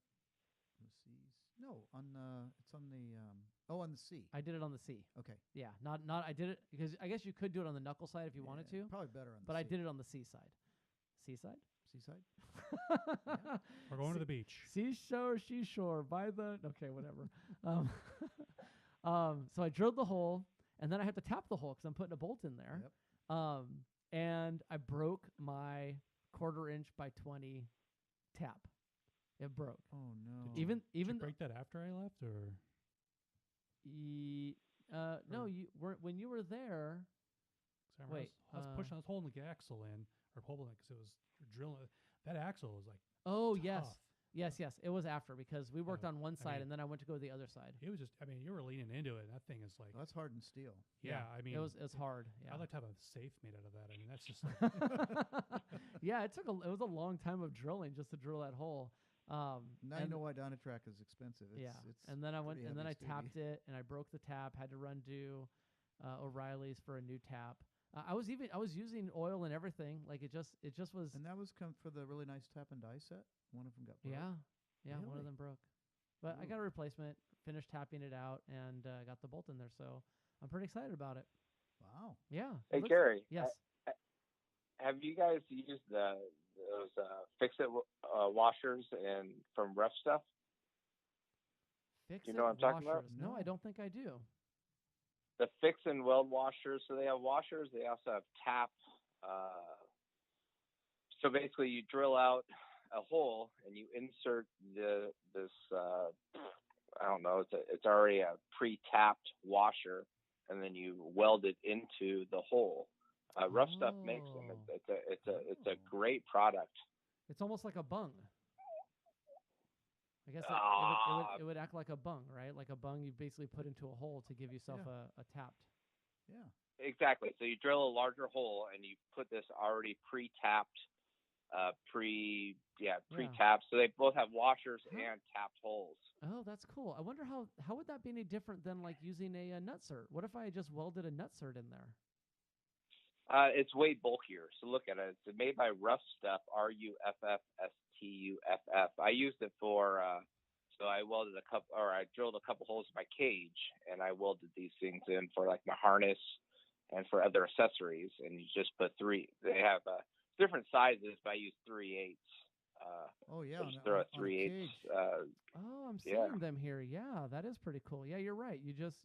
no, it's on the on the C. I did it on the C. Okay. Yeah, not I did it because I guess you could do it on the knuckle side if you wanted to. Probably better on the But C. I did it on the C side. C side? Seaside? We're going to the beach. Seashore, by the... Okay, whatever. So I drilled the hole, and then I had to tap the hole because I'm putting a bolt in there. Yep. And I broke my 1/4 inch by 20 tap. It broke. Oh, no. Did you break that after I left, or? No, when you were there... Wait. I was pushing, I was holding the axle in, or holding it because it was drilling. That axle was like tough. Yes. It was after because we worked on one side and then I went to go to the other side. It was just, you were leaning into it. And that thing is like. Well, that's hardened steel. Yeah, it was hard. Yeah. I'd like to have a safe made out of that. That's just like. Yeah, it was a long time of drilling just to drill that hole. Now you know why Dynatrack is expensive. It's and then I went and then I duty. tapped it and I broke the tap. Had to run O'Reilly's for a new tap. I was using oil and everything. Like it just was. And that was come for the really nice tap and die set. One of them got broke. Yeah, Really? one of them broke. But I got a replacement. Finished tapping it out and got the bolt in there. So I'm pretty excited about it. Wow. Yeah. Hey, Gary. Yes. Have you guys used those fix-it washers from Rough Stuff? Fix-it know what I'm talking about? washers. No, I don't think I do. The fix and weld washers. So they have washers. They also have tap. So basically, you drill out a hole and you insert this. I don't know. It's already a pre-tapped washer, and then you weld it into the hole. Rough Stuff makes them. It's a great product. It's almost like a bung. I guess it would act like a bung, right? Like a bung you basically put into a hole to give yourself a tapped. Yeah. Exactly. So you drill a larger hole and you put this already pre-tapped, pre-tapped. So they both have washers and tapped holes. Oh, that's cool. I wonder how would that be any different than like using a nutsert? What if I just welded a nutsert in there? It's way bulkier. So look at it. It's made by Rough Stuff, RUFFSTUFF. I used it for, so I drilled a couple holes in my cage, and I welded these things in for like my harness and for other accessories. And you just put they have different sizes, but I use 3/8. Oh yeah, just throw a 3/8. I'm seeing them here. Yeah, that is pretty cool. Yeah, you're right. You just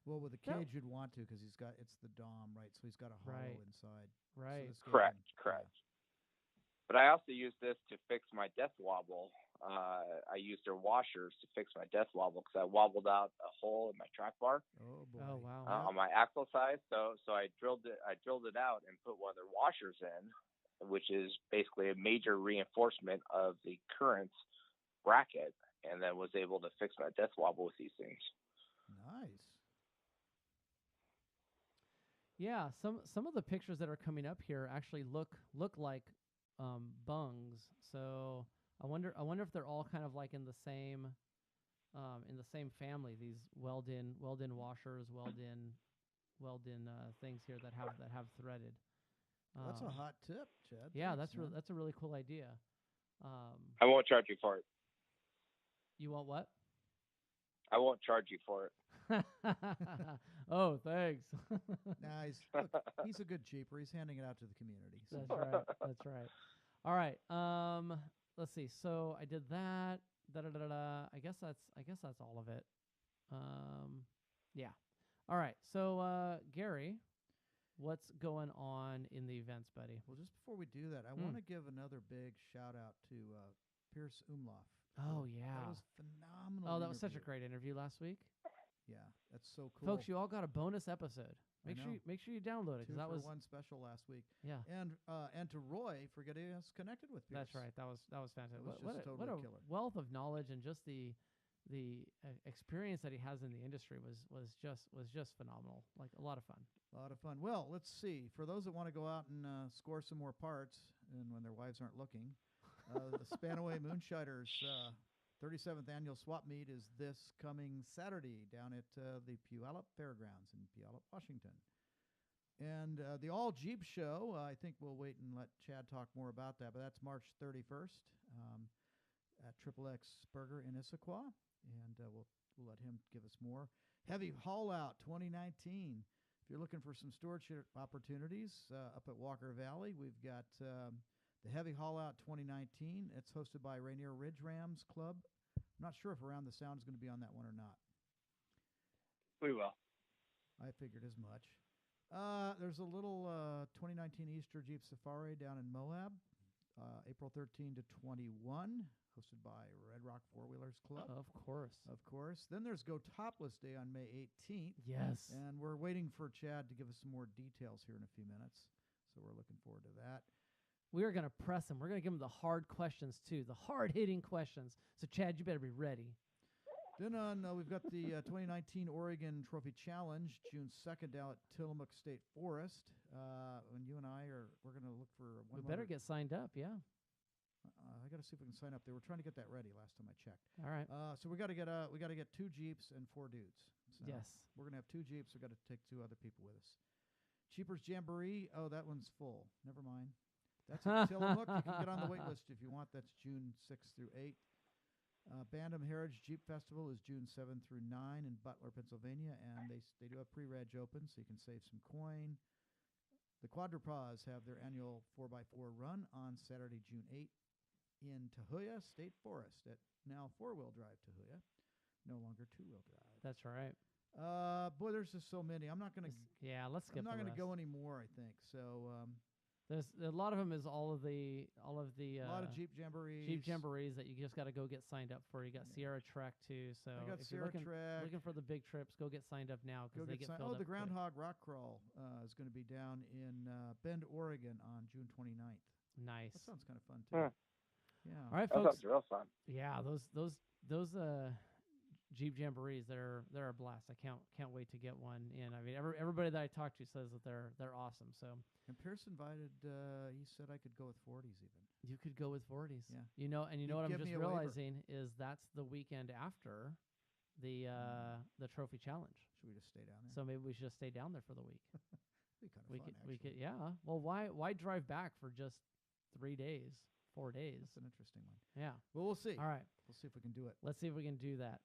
Well, with the cage you'd want to because it's the dome, right? So he's got a hollow inside. Right. So correct. But I also use this to fix my death wobble. I used their washers to fix my death wobble because I wobbled out a hole in my track bar. Oh boy! Oh wow! On my axle side, so I drilled it out and put one of their washers in, which is basically a major reinforcement of the current bracket, and then was able to fix my death wobble with these things. Nice. Yeah, some of the pictures that are coming up here actually look like bungs. So I wonder if they're all kind of like in the same family. These weld-in washers, weld-in things here that have threaded. That's a hot tip, Chad. Yeah, Thanks, that's a really cool idea. I won't charge you for it. You want what? I won't charge you for it. Oh, thanks. Nah, he's a good Jeeper. He's handing it out to the community. So. That's right. That's right. All right. Let's see. So I did that. I guess that's all of it. Yeah. All right. So Gary, what's going on in the events, buddy? Well, just before we do that, I want to give another big shout out to Pierce Umlauf. Oh yeah. That was phenomenal. Oh, that was such a great interview last week. Yeah, that's so cool. Folks, you all got a bonus episode. Make sure you download it, because that was one special last week. Yeah. And to Roy for getting us connected with Pierce. That's right. That was fantastic. What a killer. Wealth of knowledge, and just the experience that he has in the industry was just phenomenal. Like, a lot of fun. A lot of fun. Well, let's see. For those that want to go out and score some more parts, and when their wives aren't looking, the Spanaway Moonshiners 37th annual swap meet is this coming Saturday down at the Puyallup Fairgrounds in Puyallup, Washington. And the All Jeep Show, I think we'll wait and let Chad talk more about that, but that's March 31st at Triple X Burger in Issaquah, and we'll let him give us more. Heavy Haul Out 2019. If you're looking for some stewardship opportunities up at Walker Valley, we've got the Heavy Haul Out 2019. It's hosted by Rainier Ridge Rams Club. I'm not sure if Around the Sound is going to be on that one or not. We will. I figured as much. There's a little 2019 Easter Jeep Safari down in Moab, April 13 to 21, hosted by Red Rock Four Wheelers Club. Of course. Of course. Then there's Go Topless Day on May 18th. Yes. And we're waiting for Chad to give us some more details here in a few minutes. So we're looking forward to that. We are going to press him. We're going to give him the hard questions, too, the hard-hitting questions. So, Chad, you better be ready. Then we've got the 2019 Oregon Trophy Challenge, June 2nd, down at Tillamook State Forest. And you and we're going to look for one. We better get signed up, yeah. I got to see if we can sign up. They were trying to get that ready last time I checked. All right. So we got to get 2 Jeeps and 4 dudes. So yes. We're going to have 2 Jeeps. We got to take 2 other people with us. Cheapers Jamboree. Oh, that one's full. Never mind. That's at Tillamook. You can get on the wait list if you want. That's June 6th through 8th. Bandom Heritage Jeep Festival is June 7th through 9 in Butler, Pennsylvania, and they do have pre-reg open, so you can save some coin. The Quadrupras have their annual 4x4 run on Saturday, June 8th in Tahuya State Forest at now 4-wheel drive Tahuya, no longer 2-wheel drive. That's right. Boy, there's just so many. I'm not going to. Yeah, let's skip. I'm not going to go anymore. I think so. There's a lot of them is all of the a lot of Jeep Jamborees. Jeep Jamborees that you just got to go get signed up for. You got Sierra Trek too. So I got if Sierra you're looking for the big trips, go get signed up now because they get filled up. The Groundhog Rock Crawl is going to be down in Bend, Oregon on June 29th. Nice. That sounds kind of fun too. Yeah. All right, that folks. sounds real fun. Yeah, those Jeep Jamborees, they're a blast. I can't wait to get one in. I mean, everybody that I talk to says that they're awesome. So. And Pierce invited. He said I could go with 40s even. You could go with 40s. Yeah. You know what I'm just me a realizing is that's the weekend after the Trophy Challenge. Should we just stay down there? So maybe we should just stay down there for the week. Be kind of fun, we could, yeah. Well, why drive back for just 3 days, 4 days? That's an interesting one. Yeah. Well, we'll see. All right. We'll see if we can do it. Let's see if we can do that.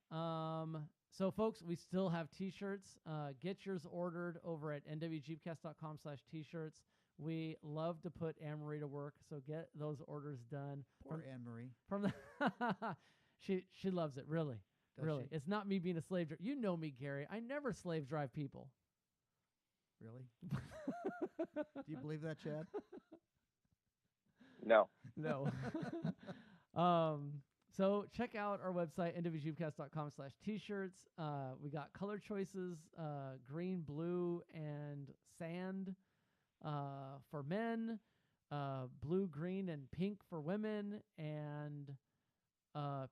So, folks, we still have T-shirts. Get yours ordered over at nwjeepcast.com/T-shirts. We love to put Anne-Marie to work, so get those orders done. Poor Anne-Marie. From the she loves it, really. Does really. she? It's not me being a slave driver. You know me, Gary. I never slave drive people. Really? Do you believe that, Chad? No. No. So check out our website, nwjeepcast.com/T-shirts. We got color choices, green, blue, and sand for men, blue, green, and pink for women, and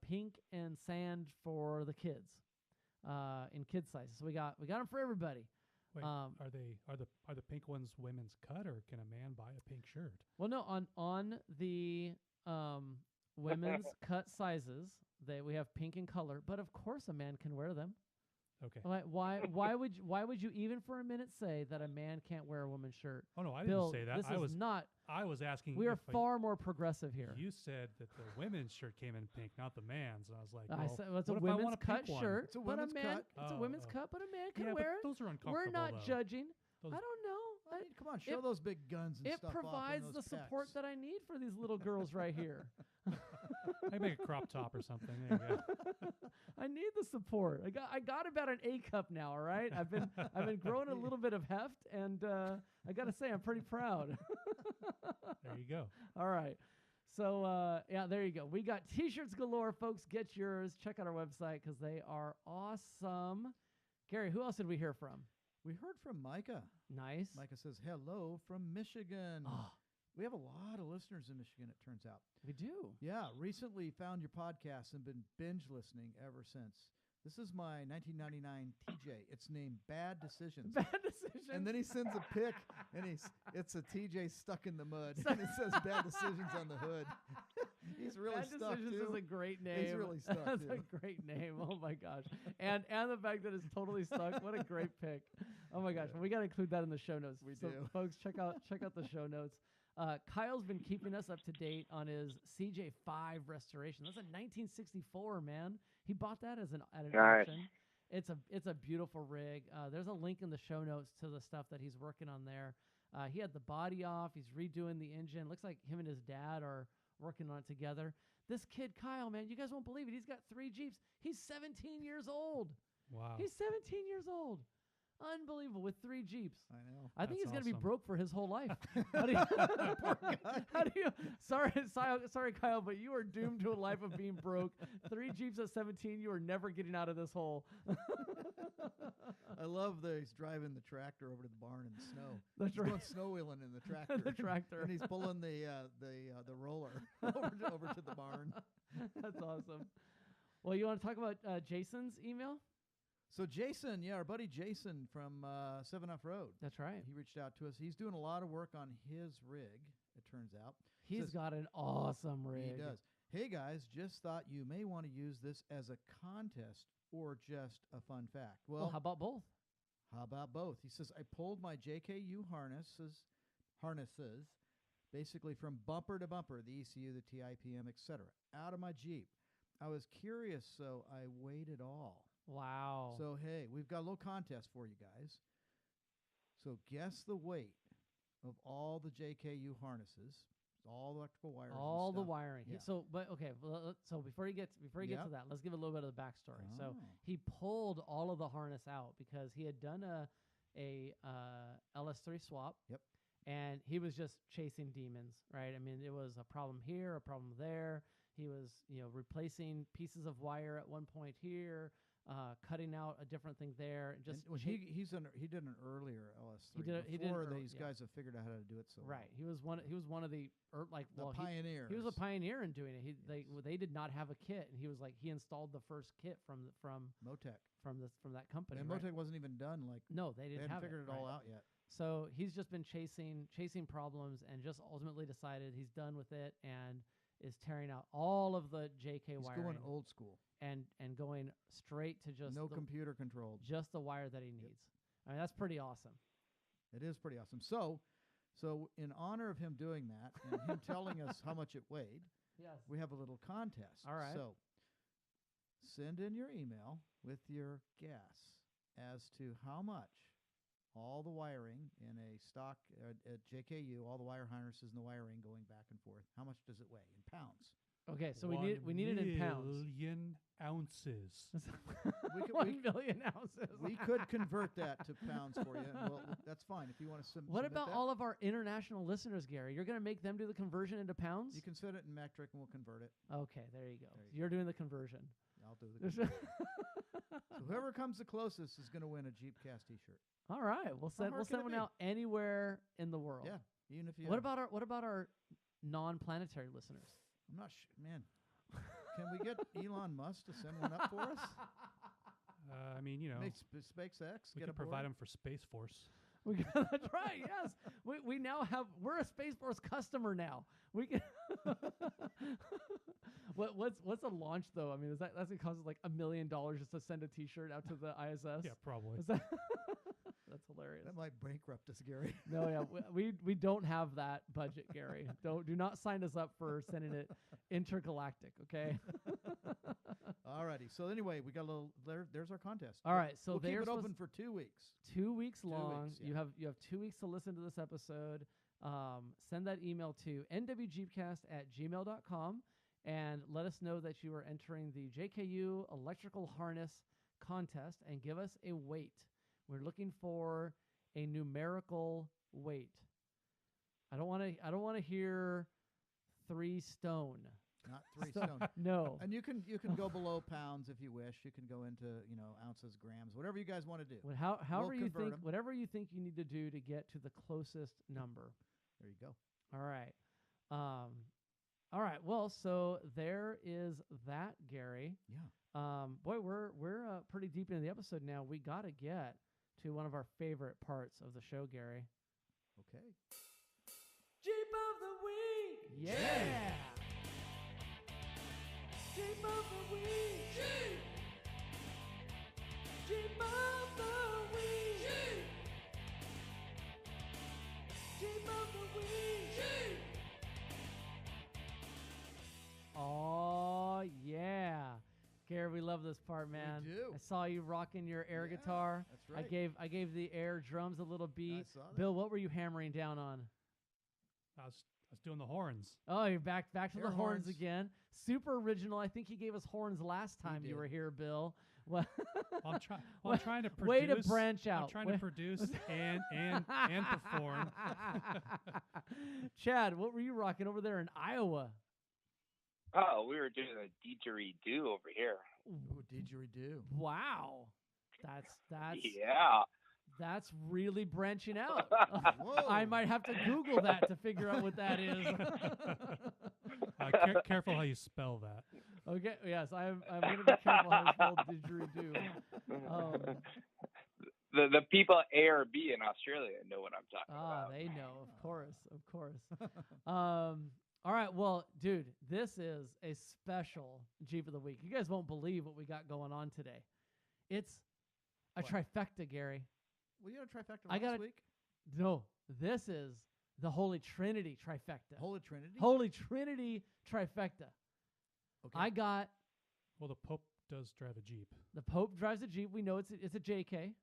pink and sand for the kids in kid sizes. So we got them for everybody. Wait, are the pink ones women's cut, or can a man buy a pink shirt? Well, no, on the women's cut sizes, we have pink in color, but of course a man can wear them. Okay. Why would you even for a minute say that a man can't wear a woman's shirt? Oh no, I Bill, didn't say that. This is not. I was asking. We are if far more progressive here. You said that the women's shirt came in pink, not the man's, and I was like, I well, said well, it's a what if I want women's a pink cut one? shirt, It's a but a women's man. cut. It's a women's cut, but a man can Yeah, wear but it. those are uncomfortable. We're not though. judging. Those- I don't know. I mean, come on, show those big guns and It stuff. provides off in the those support pecs. that I need for these little girls right here. I make a crop top or something. There you go. I need the support. I got about an A cup now. All right, I've been growing a little bit of heft, and I got to say I'm pretty proud. There you go. All right. So, yeah, there you go. We got T-shirts galore, folks. Get yours. Check out our website because they are awesome. Gary, who else did we hear from? We heard from Micah. Nice. Micah says, hello from Michigan. Oh, We have a lot of listeners in Michigan, it turns out. we do. Yeah, recently found your podcast and been binge listening ever since. This is my 1999 TJ. It's named Bad Decisions. Bad decision. And then he sends a pic, and it's a TJ stuck in the mud, and it says Bad Decisions on the hood. He's really Bad stuck, Decisions too. is a great name. He's really stuck, That's too. a great name. Oh my gosh. And the fact that it's totally stuck. What a great pick. Oh my gosh. Well, we got to include that in the show notes. We so do. folks, check out the show notes. Kyle's been keeping us up to date on his CJ5 restoration. That's a 1964, man. He bought that at an Nice. auction. It's a beautiful rig. There's a link in the show notes to the stuff that he's working on there. He had the body off. He's redoing the engine. Looks like him and his dad are working on it together. This kid, Kyle, man, you guys won't believe it. He's got 3 Jeeps. He's 17 years old. Wow. He's 17 years old. Unbelievable, with 3 Jeeps. I know. I think That's he's going to be awesome. broke for his whole life. How do you, how do you, sorry, Kyle, but you are doomed to a life of being broke. 3 Jeeps at 17, you are never getting out of this hole. I love that he's driving the tractor over to the barn in the snow. That's He's right. going snow wheeling in the tractor. The tractor. And he's pulling the roller over to the barn. That's awesome. Well, you want to talk about Jason's email? So Jason, our buddy Jason from 7 Off Road. That's right. He reached out to us. He's doing a lot of work on his rig, it turns out. He's Says- got an awesome rig. He does. Hey guys, just thought you may want to use this as a contest or just a fun fact. Well, how about both? How about both? He says, I pulled my JKU harnesses, basically from bumper to bumper, the ECU, the TIPM, etc., out of my Jeep. I was curious, so I weighed it all. Wow. So, hey, we've got a little contest for you guys. So guess the weight of all the JKU harnesses, all the electrical wires. all and the stuff. wiring. Yeah. So, but okay. So before you get Yeah. to that, let's give a little bit of the backstory. So Oh. he pulled all of the harness out because he had done a LS3 swap. Yep. And he was just chasing demons, right? I mean, it was a problem here, a problem there. He was, replacing pieces of wire at one point here, cutting out a different thing there. And just And when he did an earlier LS3 He did a- he did an before ear- these yeah. guys have figured out how to do it. So right. He was one of the the pioneers. He was a pioneer in doing it. They did not have a kit, and he installed the first kit from Motec. that company. And right? Motec wasn't even done. Like No, they they didn't hadn't have figured it all right. out yet. So he's just been chasing problems, and just ultimately decided he's done with it, and is tearing out all of the JK He's wiring going old school. and going straight to just No the, computer controlled. just the wire that he needs. I mean, that's pretty awesome. It is pretty awesome. So in honor of him doing that and him telling us how much it weighed, Yes. we have a little contest. All right. So send in your email with your guess as to how much all the wiring in a stock at JKU, all the wire harnesses and the wiring going back and forth, how much does it weigh in pounds? Okay, so we need it in pounds. 1 million ounces. We could- 1 million ounces. We could convert that to pounds for you. And well, that's fine if you want to What submit about that. all of our international listeners, Gary? You're going to make them do the conversion into pounds? You can set it in metric and we'll convert it. Okay, there you go. There you You're doing the conversion. I'll do the conversion. So whoever comes the closest is going to win a Jeepcast T-shirt. All right, we'll How send hard can it one be? out anywhere in the world. Yeah, even if you. What about our non-planetary listeners? I'm not sure, man. Can we get Elon Musk to send one up for us? I mean, Make SpaceX we get could provide aboard? them for Space Force. That's right. Yes, we're a Space Force customer now. We can. What's a launch though? I mean, that's gonna cost us like $1 million just to send a T-shirt out to the ISS? Yeah, probably. Is that that's hilarious. That might bankrupt us, Gary. No, yeah, we don't have that budget, Gary. Do not sign us up for sending it intergalactic, okay? Alrighty. So anyway, we got a little. There's our contest. All right, so we'll keep they're it open for 2 weeks. 2 weeks long. weeks, yeah. You have 2 weeks to listen to this episode. Send that email to nwjeepcast@gmail.com and let us know that you are entering the JKU electrical harness contest and give us a weight. We're looking for a numerical weight. I don't want to hear 3 stone. Not 3 stone. No. And you can go below pounds if you wish. You can go into ounces, grams, whatever you guys want to do. However you convert think, 'em. whatever you think you need to do to get to the closest number. There you go. All right. All right. Well, so there is that, Gary. Yeah. Boy, we're pretty deep into the episode now. We got to get to one of our favorite parts of the show, Gary. Okay. Jeep of the Week! Yeah! Jeep of the Week! Jeep! Jeep of the Week! Jeep! Jeep of the Week! Jeep! Oh, yeah. Gary, we love this part, man. We do. I saw you rocking your air Yeah, guitar. that's right. I gave the air drums a little beat. I saw that. Bill, what were you hammering down on? I was doing the horns. Oh, you're back to Air the horns horns. again. Super original. I think he gave us horns last time you did. were here, Bill. Well, I'm trying to produce. way to branch out. I'm trying to produce and perform. Chad, what were you rocking over there in Iowa? Oh, we were doing a didgeridoo over here. Ooh, didgeridoo. Wow, that's Yeah. that's really branching out. Whoa. I might have to Google that to figure out what that is. Careful how you spell that. Okay, yes, I'm going to be careful how I spell didgeridoo. The people at A or B in Australia know what I'm talking about. They know, of course. All right, well, dude, this is a special Jeep of the Week. You guys won't believe what we got going on today. It's a What? trifecta, Gary. Well, you had a trifecta I got last it. week. No, this is the Holy Trinity trifecta. Holy Trinity. Holy Trinity trifecta. Okay. I got Well, the Pope does drive a Jeep. the Pope drives a Jeep. We know it's a JK.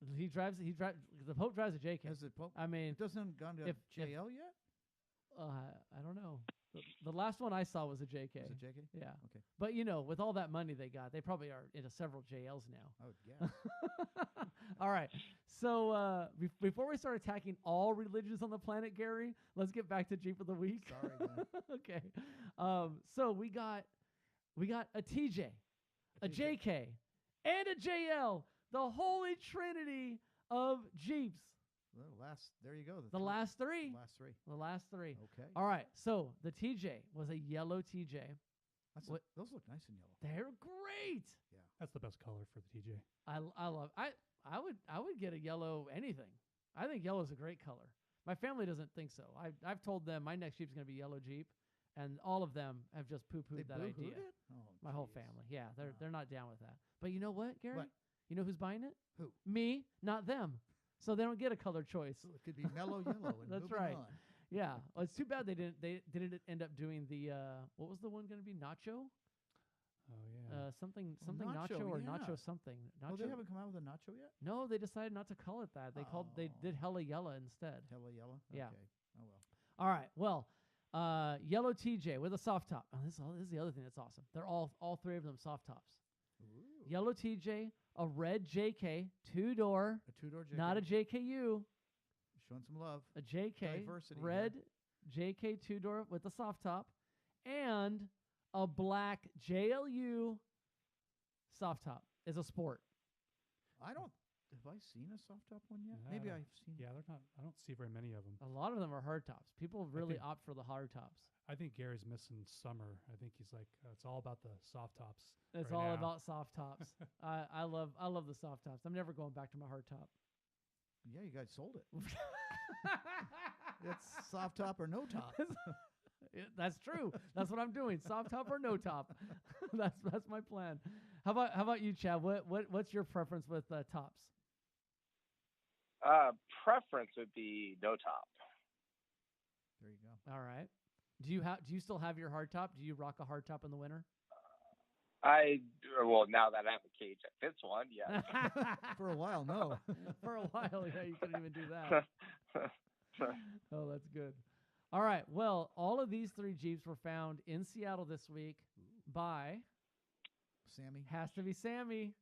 The Pope drives a JK. Has it? I mean, It doesn't gone to if- JL yet. I don't know. The last one I saw was a JK. Is it JK? Yeah. Okay. But with all that money they got, they probably are into several JLs now. I would guess. All right. So before we start attacking all religions on the planet, Gary, let's get back to Jeep of the Week. Sorry, man. Okay. So we got a TJ, a TJ. JK, and a JL, the Holy Trinity of Jeeps. Well, there you go. The last three. Last three. The last three. Okay. All right. So the TJ was a yellow TJ. Those look nice in yellow. They're great. That's the best color for the TJ. I love. I would get a yellow anything. I think yellow is a great color. My family doesn't think so. I've told them my next Jeep's going to be yellow Jeep, and all of them have just poo-pooed that boo-hooed idea. it? Oh, My whole geez. family. Yeah, Wow. they're not down with that. But you know what, Gary? What? You know who's buying it? Who? Me, not them. So they don't get a color choice. So it could be mellow yellow. And That's moving right. on. Yeah. Well, it's too bad they didn't end up doing the what was the one going to be? Nacho? Oh yeah. Something nacho, nacho or yeah. nacho something. Nacho? Oh, they haven't come out with a nacho yet? No, they decided not to call it that. They did Hella Yella instead. Hella yellow? Yeah. Okay. Oh, well. All right. Well, yellow TJ with a soft top. Oh, this is the other thing that's awesome. They're all three of them soft tops. Ooh. Yellow TJ, a red JK, 2-door, A two-door JK. not a JKU, Showing some love. a JK, Diversity red JK 2-door with a soft top, and a black JLU soft top is a sport. Have I seen a soft top one yet? Yeah, Maybe I I've seen. Yeah, they're not. I don't see very many of them. A lot of them are hard tops. People really think- opt for the hard tops. I think Gary's missing summer. I think he's like, it's all about the soft tops. It's right all now. about soft tops. I love the soft tops. I'm never going back to my hard top. Yeah, you guys sold it. It's soft top or no top. That's true. That's what I'm doing. Soft top or no top. That's my plan. How about you, Chad? What's your preference with tops? Preference would be no top. There you go. All right. Do you still have your hard top? Do you rock a hard top in the winter? Well, now that I have a cage that fits one, yeah. For a while, no. For a while, yeah, you couldn't even do that. Oh, that's good. All right. Well, all of these 3 Jeeps were found in Seattle this week by Sammy. Has to be Sammy.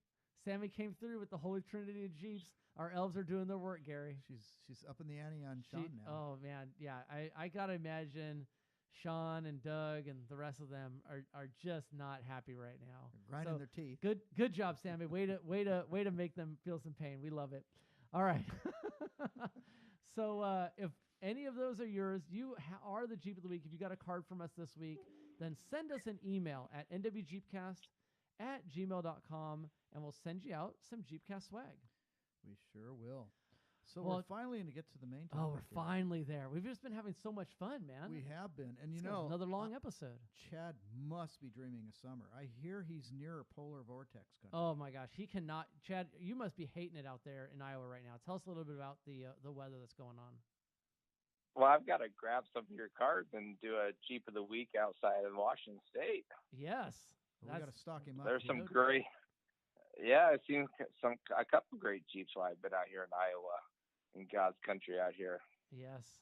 Sammy came through with the Holy Trinity of Jeeps. Our elves are doing their work, Gary. She's up in the ante on Sean now. Oh man, yeah. I gotta imagine Sean and Doug and the rest of them are just not happy right now. They're grinding their teeth. Good job, Sammy. Way to make them feel some pain. We love it. All right. So if any of those are yours, you are the Jeep of the Week. If you got a card from us this week, then send us an email at nwjeepcast@gmail.com, and we'll send you out some Jeepcast swag. We sure will. So Well, we're finally going to get to the main topic. Oh, we're here. finally there. We've just been having so much fun, man. We have been. And It's another long episode. Chad must be dreaming of summer. I hear he's near a polar vortex country. Oh my gosh, he cannot. Chad, you must be hating it out there in Iowa right now. Tell us a little bit about the weather that's going on. Well, I've got to grab some of your cards and do a Jeep of the Week outside of Washington State. Yes, Well, we got to stock him up. There's some here. great. Yeah, I've seen a couple great Jeeps while I've been out here in Iowa, in God's country out here. Yes.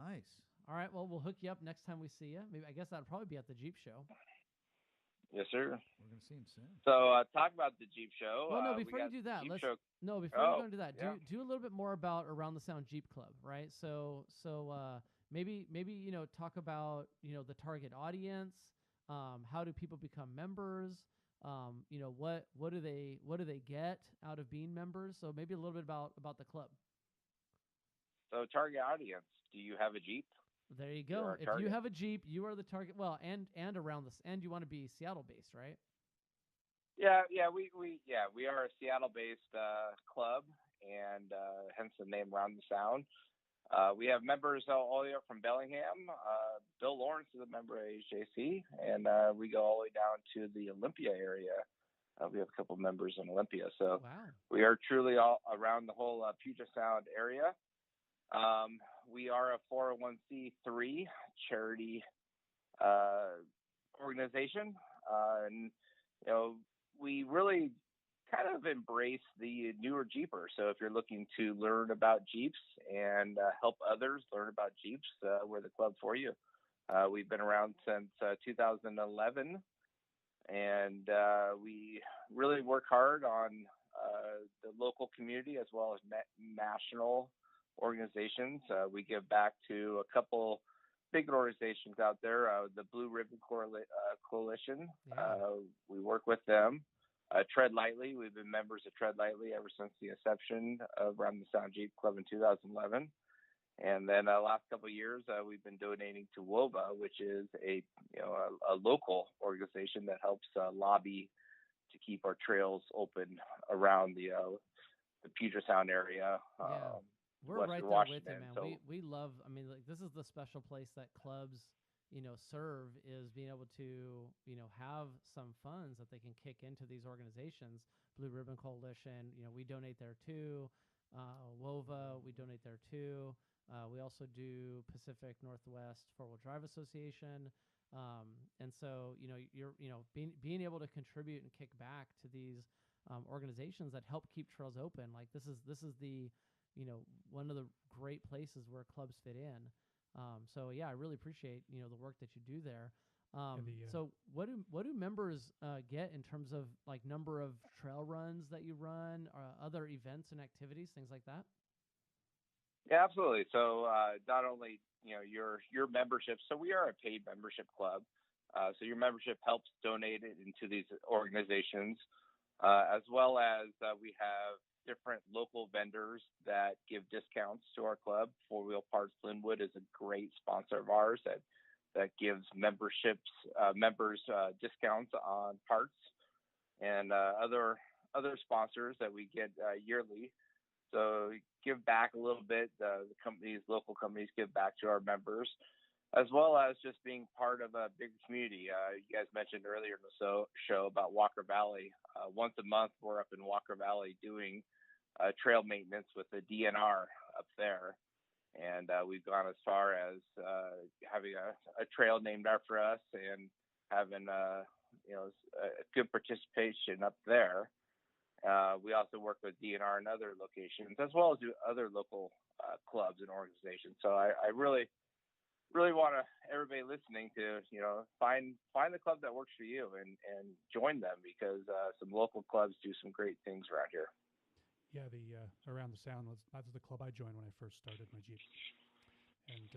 Nice. All right. Well, we'll hook you up next time we see you. Maybe I guess that'll probably be at the Jeep show. Yes, sir. We're going to see him soon. So talk about the Jeep show. Well, no. We Before you got do that, Jeep let's show. no. Before you go into that, yeah. do a little bit more about Around the Sound Jeep Club, right? So maybe talk about the target audience. How do people become members? What do they get out of being members? So maybe a little bit about the club. So target audience. Do you have a Jeep? There you You're go. our If you target. have a Jeep, you are the target. Well, and around this, and you want to be Seattle based, right? Yeah, we are a Seattle-based club, and hence the name Round the Sound. We have members all the way up from Bellingham. Bill Lawrence is a member of HJC, and we go all the way down to the Olympia area. We have a couple members in Olympia, so Wow. we are truly all around the whole Puget Sound area. We are a 401c3 charity organization, and we really kind of embrace the newer Jeeper. So if you're looking to learn about Jeeps and help others learn about Jeeps, we're the club for you. We've been around since 2011, and we really work hard on the local community as well as national organizations. We give back to a couple big organizations out there, the Blue Ribbon Coalition. Yeah. We work with them. Tread Lightly, we've been members of Tread Lightly ever since the inception of Round the Sound Jeep Club in 2011. And then last couple of years, we've been donating to WOVA, which is a local organization that helps lobby to keep our trails open around the Puget Sound area. Yeah. We're Western right there Washington, with you, man. so- We love. I mean, like this is the special place that clubs, serve, is being able to, have some funds that they can kick into these organizations. Blue Ribbon Coalition, we donate there too. WOVA, we donate there too. We also do Pacific Northwest Four-Wheel Drive Association. And so, you're, being able to contribute and kick back to these organizations that help keep trails open. Like this is the, one of the great places where clubs fit in. So yeah, I really appreciate, the work that you do there. So what do members get in terms of like number of trail runs that you run, or other events and activities, things like that? Yeah, absolutely. So not only your membership. So we are a paid membership club. So your membership helps donate it into these organizations, as well as we have different local vendors that give discounts to our club. Four Wheel Parts Linwood is a great sponsor of ours that gives members discounts on parts, and other sponsors that we get yearly. So give back a little bit. The local companies give back to our members. as well as just being part of a big community. You guys mentioned earlier in the show about Walker Valley. Once a month, we're up in Walker Valley doing trail maintenance with the DNR up there. And we've gone as far as having a trail named after us and having a good participation up there. We also work with DNR in other locations, as well as do other local clubs and organizations. So I really want everybody listening to find the club that works for you and join them, because some local clubs do some great things around here. Yeah, the Around the Sound that's the club I joined when I first started my Jeep, and